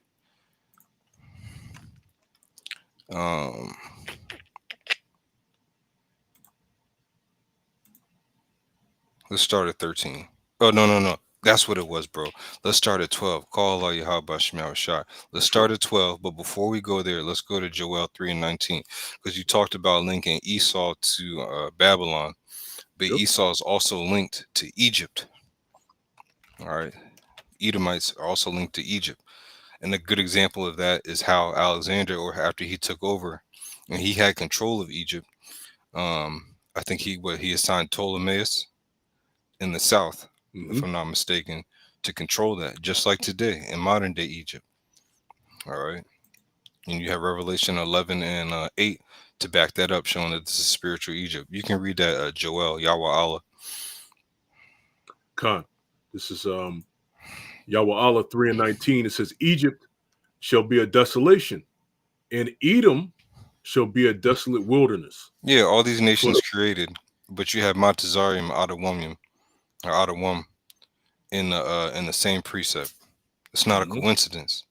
um. Let's start at 13. Oh, no, no, no. That's what it was, bro. Let's start at 12. Call Allah Yahweh Shemel Shai. Let's That's right. start at 12. But before we go there, let's go to Joel 3 and 19. Because you talked about linking Esau to Babylon. But Yep. Esau is also linked to Egypt. All right. Edomites are also linked to Egypt. And a good example of that is how Alexander, or after he took over and he had control of Egypt, I think he assigned Ptolemaeus in the south, if Mm-hmm. I'm not mistaken, to control that, just like today in modern day Egypt. All right. And you have Revelation 11 and 8 to back that up, showing that this is spiritual Egypt. You can read that, Joel, Yahweh Allah. Khan. This is Yahweh Allah 3 and 19. It says, Egypt shall be a desolation, and Edom shall be a desolate wilderness. Yeah, all these For nations the created, but you have Matazarium, Adawamium, or Adawam in the same precept. It's not a Mhm, coincidence.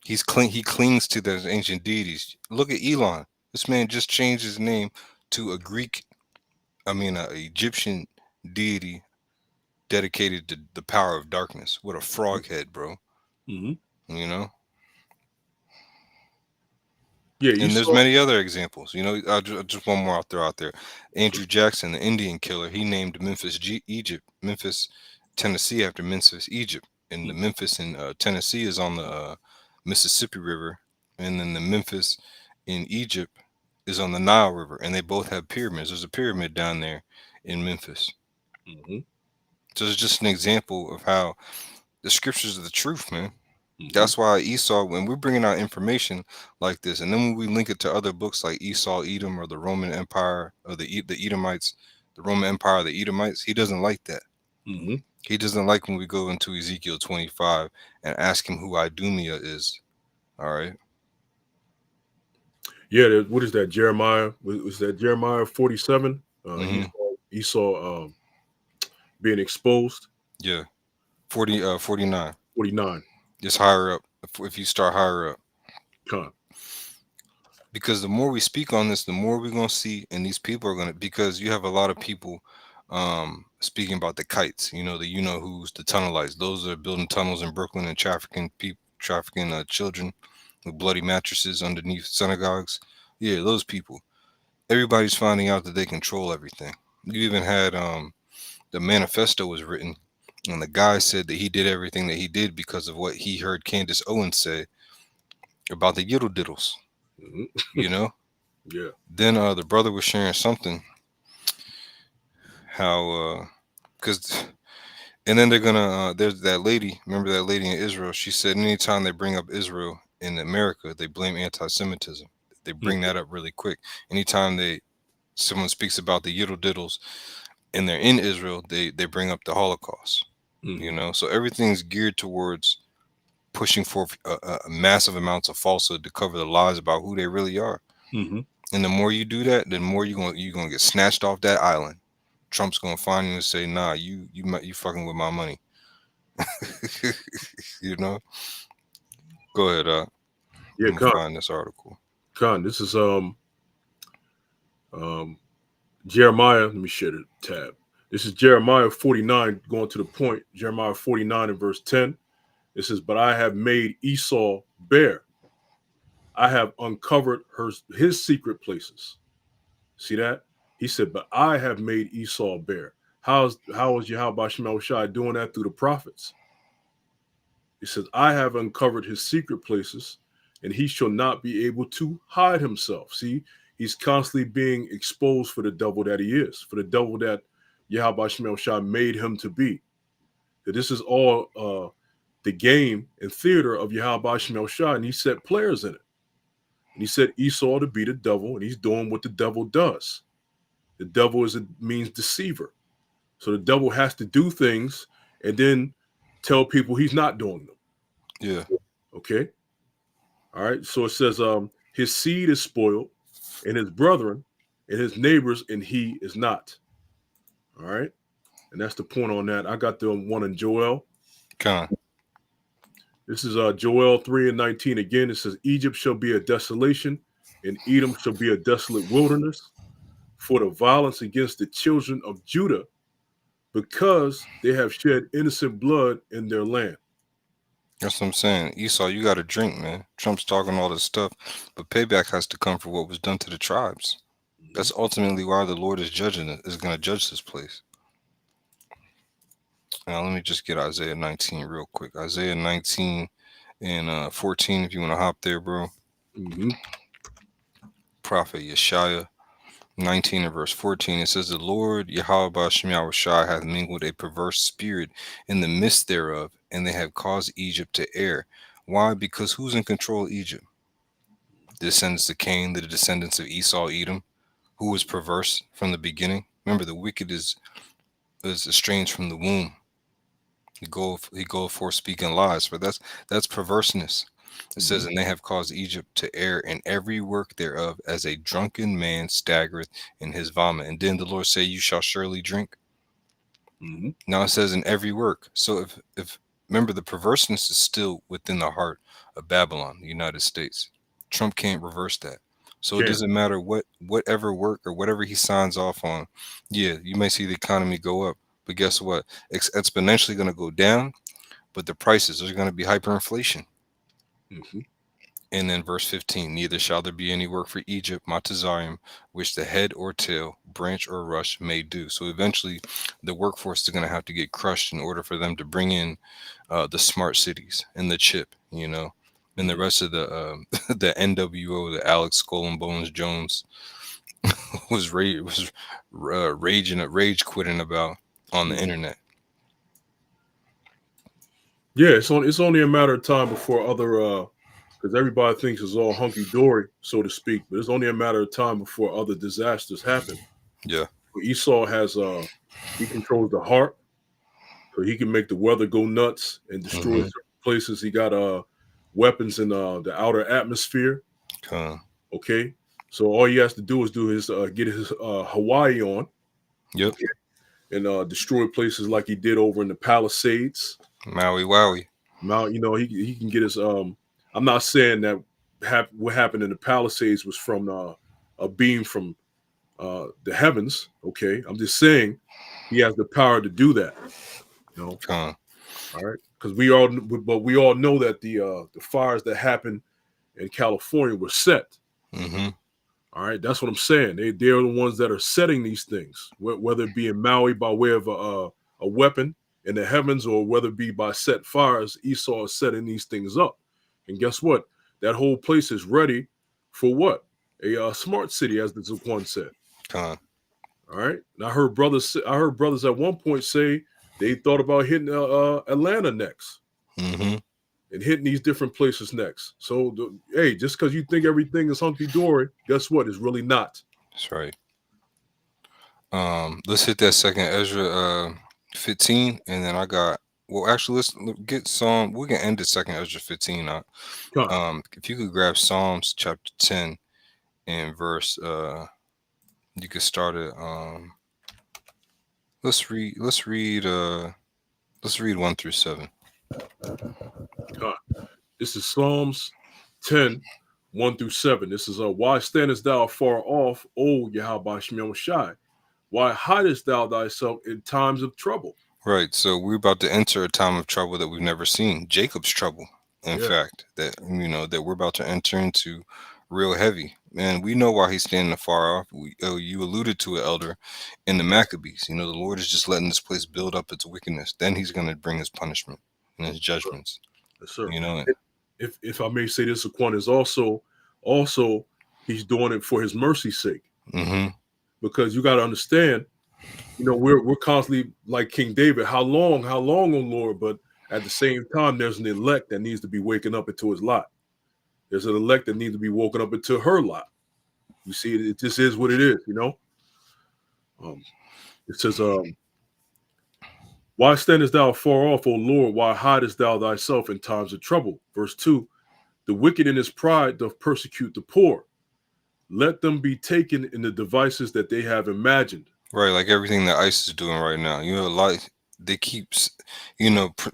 He clings to those ancient deities. Look at Elon. This man just changed his name to a Greek, I mean, a Egyptian deity dedicated to the power of darkness. What a mhm, frog head, bro. mhm. You know. Yeah, And there's Esau. many other examples. Just one more I'll throw out there. Andrew Jackson, the Indian killer, he named Memphis, Tennessee, after Memphis, Egypt. And the Mhm, Memphis in Tennessee is on the Mississippi River, and then the Memphis in Egypt is on the Nile River, and they both have pyramids. There's a pyramid down there in Memphis. mhm, So it's just an example of how the scriptures are the truth, man. mhm, That's why Esau, when we're bringing out information like this, and then when we link it to other books like Esau, Edom, or the Roman Empire, or the Edomites, the Roman Empire, the Edomites, he doesn't like that. mhm. He doesn't like when we go into Ezekiel 25 and ask him who Idumea is. All right. Yeah, what is that? Jeremiah was that Jeremiah 47? Mm-hmm. Esau being exposed. Yeah. 49. 49. Just higher up. If you start higher up. Con. Because the more we speak on this, the more we're gonna see, and these people are gonna, because you have a lot of people speaking about the kites, who's the tunnelites. Those are building tunnels in Brooklyn and trafficking children with bloody mattresses underneath synagogues. Yeah, those people. Everybody's finding out that they control everything. You even had the manifesto was written, and the guy said that he did everything that he did because of what he heard Candace Owens say about the yiddle diddles. Mhm. You know. Yeah. Then the brother was sharing something how because and then they're gonna there's that lady, remember that lady in Israel, she said anytime they bring up Israel in America they blame anti-Semitism. They bring Mhm, that up really quick. Anytime someone speaks about the yiddle diddles and they're in Israel, they bring up the Holocaust. mhm, So everything's geared towards pushing forth massive amounts of falsehood to cover the lies about who they really are. mhm. And the more you do that, the more you're gonna get snatched off that island. Trump's gonna find you and say, "Nah, you fucking with my money." you know. Go ahead. Yeah, I'm gonna Con. find this article. Con. This is um Jeremiah. Let me share the tab. This is Jeremiah 49, going to the point. Jeremiah 49 and verse 10. It says, But I have made Esau bare. I have uncovered his secret places. See that? He said, But I have made Esau bare. How is Yahweh Shemel Shai doing that through the prophets? He says, I have uncovered his secret places, and he shall not be able to hide himself. See, he's constantly being exposed for the devil that he is, for the devil that Yahweh Shemel Shai made him to be. That this is all the game and theater of Yahweh Shemel Shai, and he set players in it. And he said Esau to be the devil, and he's doing what the devil does. The devil means deceiver. So the devil has to do things and then tell people he's not doing them. Yeah. Okay. All right. So it says, his seed is spoiled, and his brethren, and his neighbors, and he is not. All right. And that's the point on that. I got the one in Joel. Con. This is Joel 3 and 19 again. It says, Egypt shall be a desolation, and Edom shall be a desolate wilderness for the violence against the children of Judah, because they have shed innocent blood in their land. That's what I'm saying. Esau, you got to drink, man. Trump's talking all this stuff, but payback has to come for what was done to the tribes. Mhm. That's ultimately why the Lord is judging it, is going to judge this place. Now, let me just get Isaiah 19 real quick. Isaiah 19 and 14, if you want to hop there, bro. Mhm. Prophet Yeshaya 19 and verse 14, it says, "The Lord Yahweh Bashem Yahushai hath mingled a perverse spirit in the midst thereof, and they have caused Egypt to err." Why? Because who's in control of Egypt? The descendants of Cain, the descendants of Esau, Edom, who was perverse from the beginning. Remember, the wicked is estranged from the womb. He go forth speaking lies, but that's perverseness. It says, Mhm. "And they have caused Egypt to err in every work thereof, as a drunken man staggereth in his vomit." And then the Lord say, "You shall surely drink." Mhm. Now it says in every work. So if remember, the perverseness is still within the heart of Babylon, the United States. Trump can't reverse that. So it Can. doesn't matter whatever work or whatever he signs off on. Yeah, you may see the economy go up, but guess what? It's exponentially going to go down. But the prices are going to be hyperinflation. Mhm. And then verse 15, "Neither shall there be any work for Egypt, Matazarium, which the head or tail, branch or rush may do." So eventually, the workforce is going to have to get crushed in order for them to bring in the smart cities and the chip, and the Mhm. rest of the the NWO, the Alex Skull and Bones Jones rage quitting about on the Mhm. internet. Yeah, it's only a matter of time before other because everybody thinks it's all hunky dory, so to speak. But it's only a matter of time before other disasters happen. Yeah. Esau has he controls the heart, so he can make the weather go nuts and destroy Mm-hmm. certain places. He got weapons in the outer atmosphere. Uh, Okay, so all he has to do is do his get his Hawaii on, yep. okay, and destroy places like he did over in the Palisades. Maui Wowie. Mount, he can get his. I'm not saying that what happened in the Palisades was from a beam from the heavens. Okay, I'm just saying he has the power to do that. You know, Uh, all right, because we all know that the fires that happened in California were set. mm-hmm. All right, that's what I'm saying. They're the ones that are setting these things, whether it be in Maui by way of a weapon in the heavens, or whether it be by set fires. Esau is setting these things up, and guess what? That whole place is ready for what? A smart city, as the Zaquan said. Con. All right, and I heard brothers at one point say they thought about hitting Atlanta next Mm-hmm. and hitting these different places next. So, hey, just because you think everything is hunky dory, guess what? It's really not. That's right. Let's hit that second Ezra 15, and then I got. Well, actually, get Psalm. We can end the second Ezra 15. Come. If you could grab Psalms chapter 10 and verse. You could start it. Let's read. Let's read. Let's read 1 through 7. Come. This is Psalms 10, 1 through 7. This is why standest thou far off, O Yahweh Shemel Shai? Why hidest thou thyself in times of trouble? Right. So we're about to enter a time of trouble that we've never seen. Jacob's trouble. In Yeah, fact, that we're about to enter into real heavy. And we know why he's standing afar off. You alluded to it, Elder, in the Maccabees. The Lord is just letting this place build up its wickedness. Then he's going to bring his punishment and his sir. judgments. Yes, sir. You know. If I may say this, Aquan is also he's doing it for his mercy's sake. Mm-hmm. Because you got to understand, we're constantly like King David. How long, O Lord? But at the same time, there's an elect that needs to be waking up into his lot. There's an elect that needs to be woken up into her lot. You see, it just is what it is. Um, it says, "Why standest thou far off, O Lord? Why hidest thou thyself in times of trouble?" Verse 2, "The wicked in his pride doth persecute the poor. Let them be taken in the devices that they have imagined." Right, like everything that ICE is doing right now. A lot they keeps,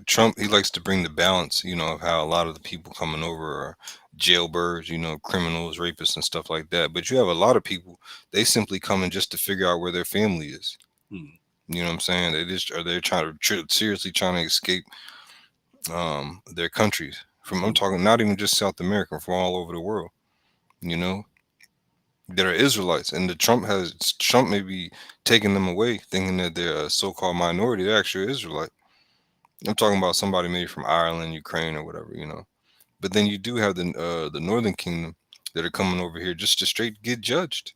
Trump. He likes to bring the balance. Of how a lot of the people coming over are jailbirds. Criminals, rapists, and stuff like that. But you have a lot of people. They simply coming just to figure out where their family is. Hmm. You know what I'm saying? They're trying to seriously trying to escape their countries from. I'm Mhm. talking not even just South America, from all over the world. You know, that are Israelites, and Trump may be taking them away, thinking that they're a so-called minority. They're actually Israelite. I'm talking about somebody maybe from Ireland, Ukraine, or whatever. But then you do have the Northern Kingdom that are coming over here just to straight get judged.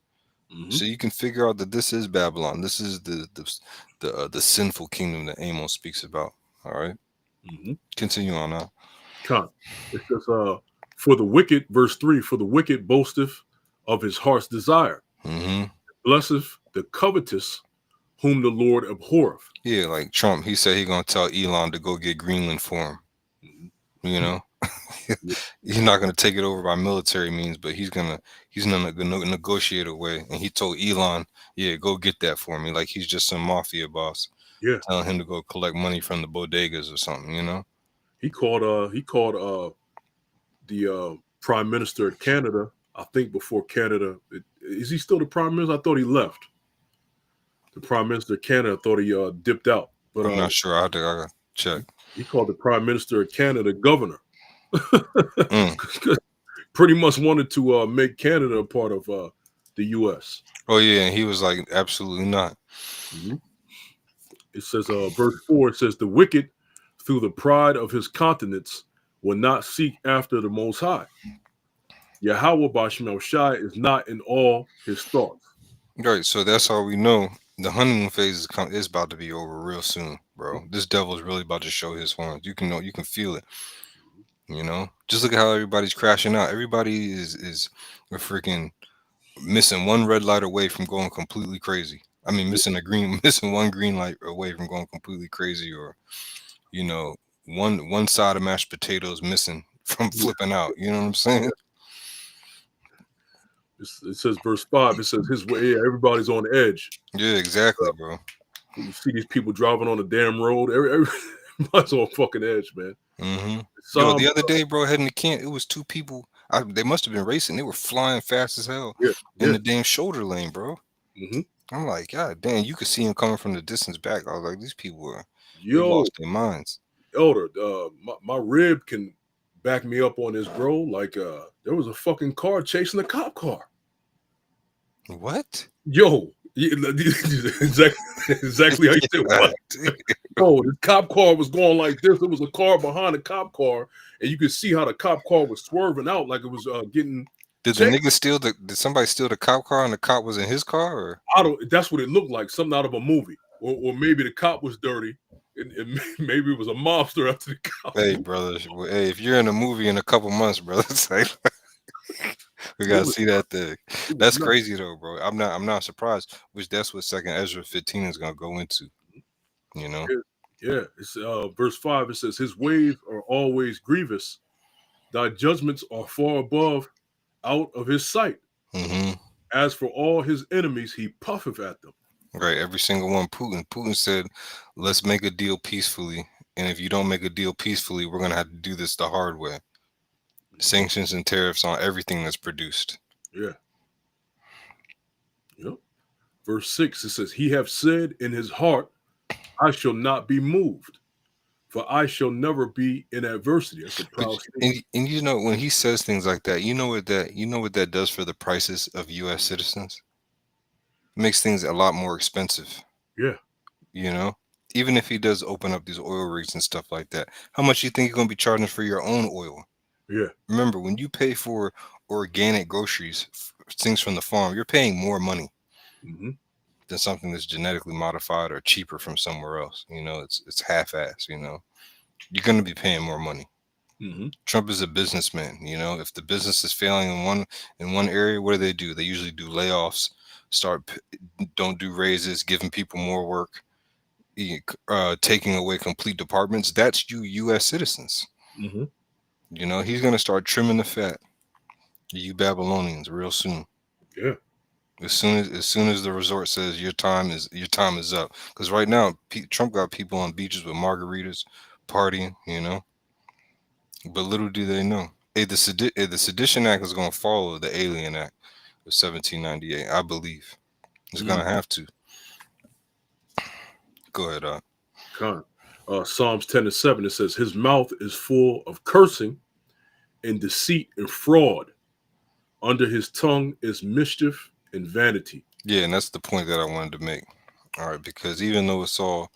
Mhm. So you can figure out that this is Babylon. This is the sinful kingdom that Amos speaks about. All right, Mhm. continue on now. Con. It says, for the wicked, verse 3, for the wicked boasteth of his heart's desire. Hmm. Blesseth the covetous whom the Lord abhorreth. Yeah, like Trump, he said he gonna tell Elon to go get Greenland for him. Mhm. You know, Yeah. he's not gonna take it over by military means, but he's gonna negotiate a way. And he told Elon, yeah, go get that for me. Like he's just some mafia boss Yeah. telling him to go collect money from the bodegas or something. He called the prime minister of Canada. I think before Canada, is he still the prime minister? I thought he left. The prime minister of Canada, I thought he dipped out, but I'm not sure. I gotta check. he called the prime minister of Canada governor. Mm. Pretty much wanted to make Canada a part of the U.S. Oh yeah, and he was like, absolutely not. Mhm. It says, verse 4, it says, the wicked, through the pride of his countenance, will not seek after the Most High. Yahweh Bashmel Shai is not in all his thoughts. Right, so that's how we know the honeymoon phase is about to be over real soon, bro. This devil's really about to show his horns. You can feel it. Just look at how everybody's crashing out. Everybody is a freaking missing one red light away from going completely crazy. I mean, Yeah, missing one green light away from going completely crazy, or you know, one side of mashed potatoes missing from yeah, flipping out. You know what I'm yeah. saying? It says, verse 5, it says, his way, yeah, everybody's on edge. Yeah, exactly, bro. You see these people driving on the damn road. Everybody's on fucking edge, man. Hmm. Yo, Psalm, the other day, bro, heading to camp, it was two people. They must have been racing. They were flying fast as hell yeah, in yeah. the damn shoulder lane, bro. Hmm. I'm like, God damn, you could see them coming from the distance back. I was like, these people they've Yo, lost their minds. elder, my rib can back me up on this, bro. Like, there was a fucking car chasing a cop car. What? Yo, exactly, exactly how you said God what? damn. Bro, the cop car was going like this. There was a car behind the cop car, and you could see how the cop car was swerving out like it was getting Did the chased. nigga steal the? Did somebody steal the cop car and the cop was in his car? Or I don't. That's what it looked like, something out of a movie, or maybe the cop was dirty, and maybe it was a mobster after the cop. hey, brother, hey, if you're in a movie in a couple months, brother, it's like, we It gotta was see that thing. it was That's nuts. crazy though, bro. I'm not surprised. Which that's what Second Ezra 15 is gonna go into. You know. Yeah, yeah. It's verse 5. It says, "His ways are always grievous; thy judgments are far above, out of his sight. Hmm. As for all his enemies, he puffeth at them." Right. Every single one. Putin said, "Let's make a deal peacefully, and if you don't make a deal peacefully, we're gonna have to do this the hard way. Mhm. Sanctions and tariffs on everything that's produced." Yeah. Yep. Verse 6, it says, "He have said in his heart, I shall not be moved, for I shall never be in adversity." That's a But proud statement. and when he says things like that, you know what that does for the prices of U.S. citizens. It makes things a lot more expensive. Yeah. You know, even if he does open up these oil rigs and stuff like that, how much you think you're gonna be charging for your own oil? Yeah. Remember, when you pay for organic groceries, things from the farm, you're paying more money Hmm. than something that's genetically modified or cheaper from somewhere else. It's half-ass. You're gonna be paying more money. Hmm. Trump is a businessman. If the business is failing in one area, what do? They usually do layoffs, don't do raises, giving people more work, taking away complete departments. That's you, U.S. citizens. Hmm. He's gonna start trimming the fat, you Babylonians, real soon. Yeah. As soon as the resort says your time is up, because right now Trump got people on beaches with margaritas, partying. But little do they know, hey, the Sedition Act is going to follow the Alien Act of 1798. I believe it's going to Hmm. have to. Go ahead. Con. Psalms 10:7, it says, his mouth is full of cursing and deceit and fraud. Under his tongue is mischief and vanity. Yeah, and that's the point that I wanted to make. All right, because even though it's all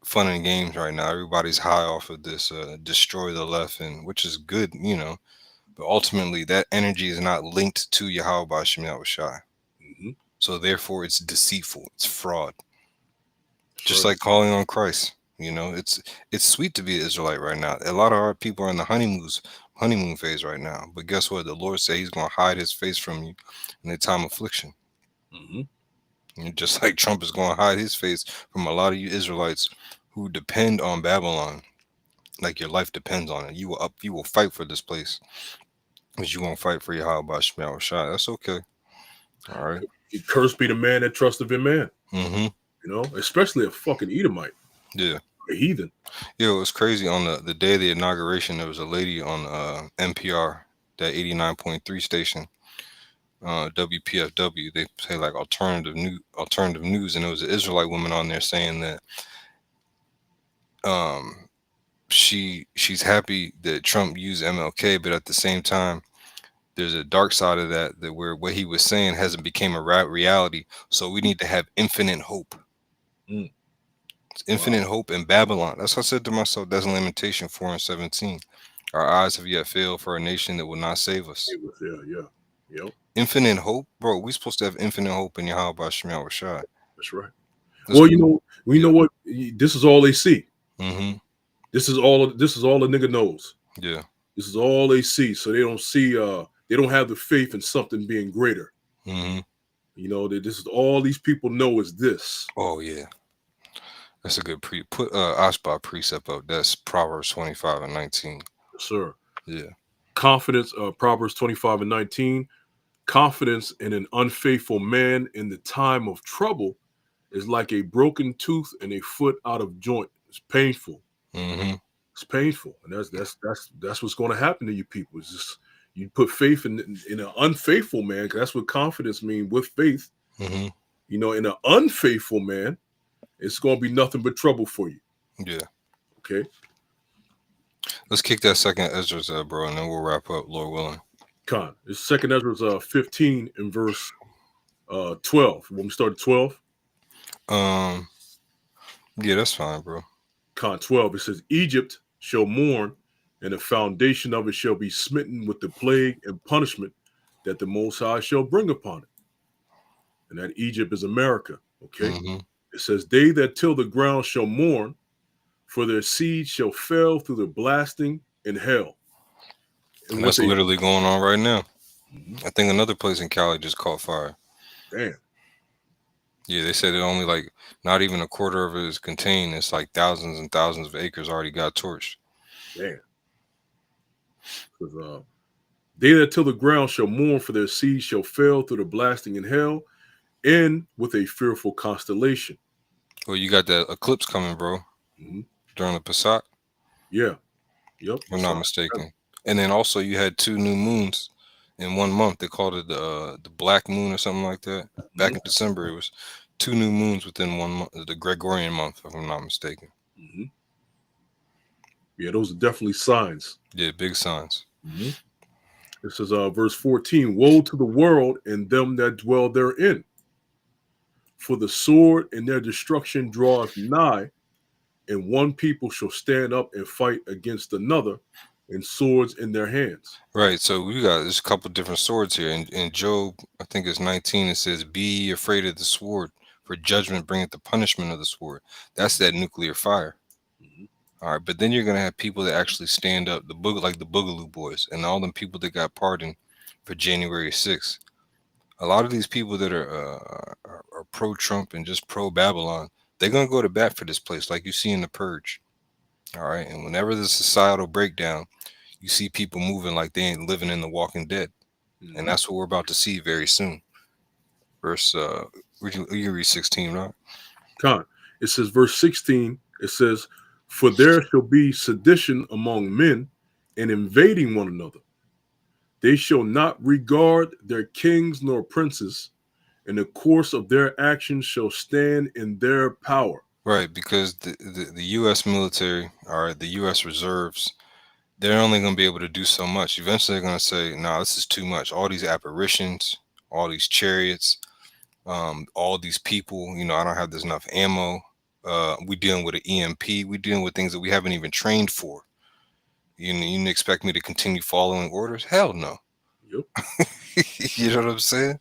fun and games right now, everybody's high off of this destroy the left, and which is good, but ultimately that energy is not linked to Yahweh Shem Shai. Mm-hmm. So therefore, it's deceitful. It's fraud. That's Just right. like calling on Christ. It's sweet to be an Israelite right now. A lot of our people are in the honeymoon phase right now. But guess what? The Lord said He's going to hide His face from you in the time of affliction. Mm-hmm. And just like Trump is going to hide His face from a lot of you Israelites who depend on Babylon, like your life depends on it. You will fight for this place, but you won't fight for Yahweh Shema Shai. That's okay. All right. Cursed be the man that trusteth in man. Mm-hmm. Especially a fucking Edomite, Yeah. a heathen. Yeah, it was crazy. On the day of the inauguration, there was a lady on NPR, that 89.3 station, WPFW. They say like alternative news, and there was an Israelite woman on there saying that um, she's happy that Trump used MLK, but at the same time, there's a dark side of that where what he was saying hasn't became a reality. So we need to have infinite hope. Mm. It's Wow. infinite hope in Babylon. That's what I said to myself. That's in Lamentation 4:17. Our eyes have yet failed for a nation that will not save us. Yeah. Yep. Infinite hope, bro. We supposed to have infinite hope in Yahweh Shema Rashad. That's right. Let's Well, go. we know Yeah. what this is all they see. Mm-hmm. This is all the nigga knows. Yeah. This is all they see. So they don't see they don't have the faith in something being greater. Mm-hmm. This is all these people know is this. Oh yeah. That's a good put Ashba precept up. That's Proverbs 25:19. Yes, sir. Yeah. Confidence, Proverbs 25:19. Confidence in an unfaithful man in the time of trouble is like a broken tooth and a foot out of joint. It's painful. Mm-hmm. It's painful, and that's what's going to happen to you people. It's just you put faith in an unfaithful man, because that's what confidence means with faith. Mm-hmm. In an unfaithful man, it's going to be nothing but trouble for you. Yeah. Okay, Let's kick that second Ezra's bro, and then we'll wrap up, Lord willing. Con. It's Second Ezra 15 in verse 12. When we start at 12, Um. Yeah, that's fine, bro. Con 12, it says, Egypt shall mourn, and the foundation of it shall be smitten with the plague and punishment that the Most High shall bring upon it. And that Egypt is America. Okay. Mm-hmm. It says, they that till the ground shall mourn, for their seed shall fail through the blasting in hell. And And with that's a literally going on right now. Mhm. I think another place in Cali just caught fire. Damn. Yeah, they said it only like not even a quarter of it is contained. It's like thousands and thousands of acres already got torched. Damn. Because they that till the ground shall mourn, for their seed shall fail through the blasting in hell, and with a fearful constellation. Well, you got that eclipse coming, bro, Mhm. during the Passat, Yeah. Yep. if I'm not mistaken. And then also you had two new moons in 1 month. They called it the black moon or something like that. Back Mhm. in December, it was two new moons within 1 month, the Gregorian month, if I'm not mistaken. Mhm. Yeah, those are definitely signs. Yeah, big signs. Mhm. This is verse 14. Woe to the world and them that dwell therein, for the sword and their destruction draweth nigh, and one people shall stand up and fight against another, and swords in their hands. Right. So we got there's a couple different swords here. In Job, I think it's 19. It says, "Be ye afraid of the sword, for judgment bringeth the punishment of the sword." That's that nuclear fire. Mhm. All right, but then you're gonna have people that actually stand up, like the Boogaloo Boys, and all them people that got pardoned for January 6th. A lot of these people that are pro Trump and just pro Babylon, they're gonna go to bat for this place, like you see in the Purge. All right, and whenever the societal breakdown, you see people moving like they ain't living in the Walking Dead, and Mhm. that's what we're about to see very soon. Verse, you read 16, right? Con. It says, verse 16, it says, for there shall be sedition among men, and invading one another. They shall not regard their kings nor princes, and the course of their actions shall stand in their power. Right, because the U.S. military or the U.S. reserves, they're only going to be able to do so much. Eventually, they're going to say, "No, this is too much. All these apparitions, all these chariots, all these people. You know, I don't have this enough ammo. We dealing with an EMP. We dealing with things that we haven't even trained for. You expect me to continue following orders? Hell no. Yep. You know what I'm saying?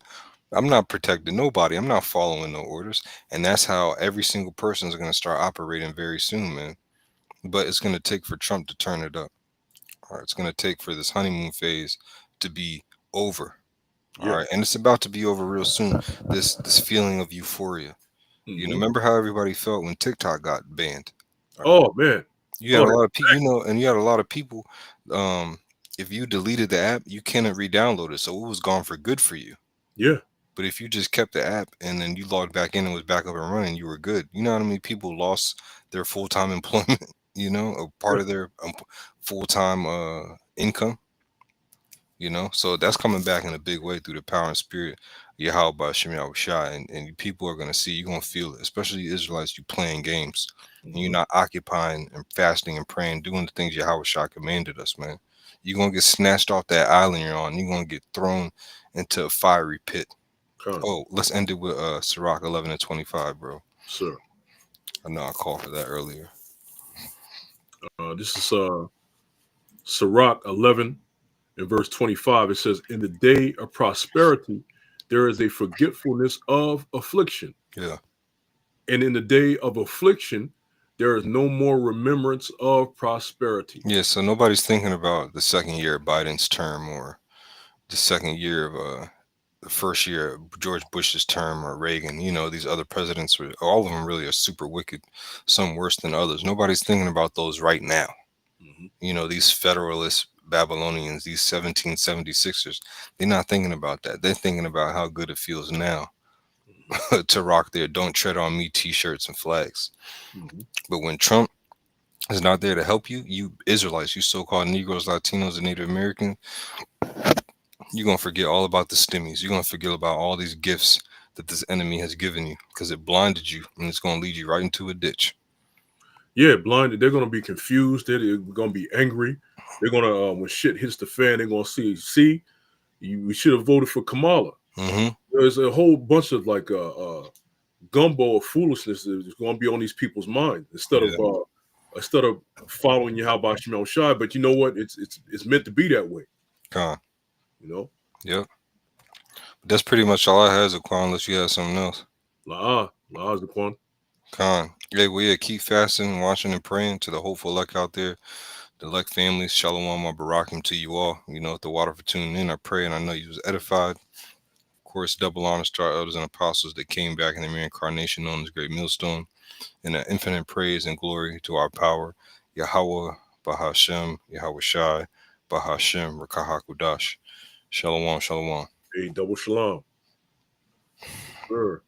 I'm not protecting nobody. I'm not following no orders. And that's how every single person is going to start operating very soon, man. But it's going to take for Trump to turn it up. All right. It's going to take for this honeymoon phase to be over. All Yeah. right. And it's about to be over real soon. This feeling of euphoria. Hmm. Remember how everybody felt when TikTok got banned? All right. Oh man. You had Oh a lot of people, and you had a lot of people. Um, if you deleted the app, you cannot re-download it. So it was gone for good for you. yeah. But if you just kept the app and then you logged back in and was back up and running, you were good. You know how many people lost their full time employment? A part Yeah. of their full time income. So that's coming back in a big way through the power and spirit of Yahweh by Shemi Shai, and people are gonna see, you're gonna feel it, especially the Israelites. You playing games, and you're Hmm. not occupying and fasting and praying, doing the things Yahweh Shai commanded us, man. You're gonna get snatched off that island you're on. You're gonna get thrown into a fiery pit. Con, Oh, let's end it with Sirach 11:25, bro. sir. I know I called for that earlier. This is Sirach 11 in verse 25. It says, "In the day of prosperity, there is a forgetfulness of affliction, Yeah. and in the day of affliction, there is no more remembrance of prosperity." Yeah, so nobody's thinking about the second year of Biden's term or the second year of the first year of George Bush's term or Reagan. These other presidents were, all of them really are super wicked, some worse than others. Nobody's thinking about those right now. Hmm. These Federalist Babylonians, these 1776ers, they're not thinking about that. They're thinking about how good it feels now Hmm. to rock their "Don't Tread on Me" t-shirts and flags. Hmm. But when Trump is not there to help you, you Israelites, you so-called Negroes, Latinos, and Native Americans, you're gonna forget all about the stimmies. You're gonna forget about all these gifts that this enemy has given you because it blinded you and it's gonna lead you right into a ditch. Yeah, blinded. They're going to be confused. They're going to be angry. They're going to, when shit hits the fan, they're going to see, we should have voted for Kamala. Mm-hmm. There's a whole bunch of like gumbo of foolishness that's going to be on these people's minds Yeah. instead of following you how about Shemel Shai. But you know what? It's meant to be that way. Con. You know, Yep. But that's pretty much all I had, Zaquan, unless you have something else. la is the one. Con. Hey, well, yeah, keep fasting, watching, and praying to the hopeful elect out there, the elect families. Shalom, my barakim to you all. At the water for tuning in. I pray and I know you was edified. Of course, double honors to our elders and apostles that came back in the reincarnation known as Great Millstone. And an infinite praise and glory to our power, Yahweh, Bahashem, Yahweh Shai, Bahashem, Rakahakudash. Shalom, shalom. Hey, double shalom. Sure.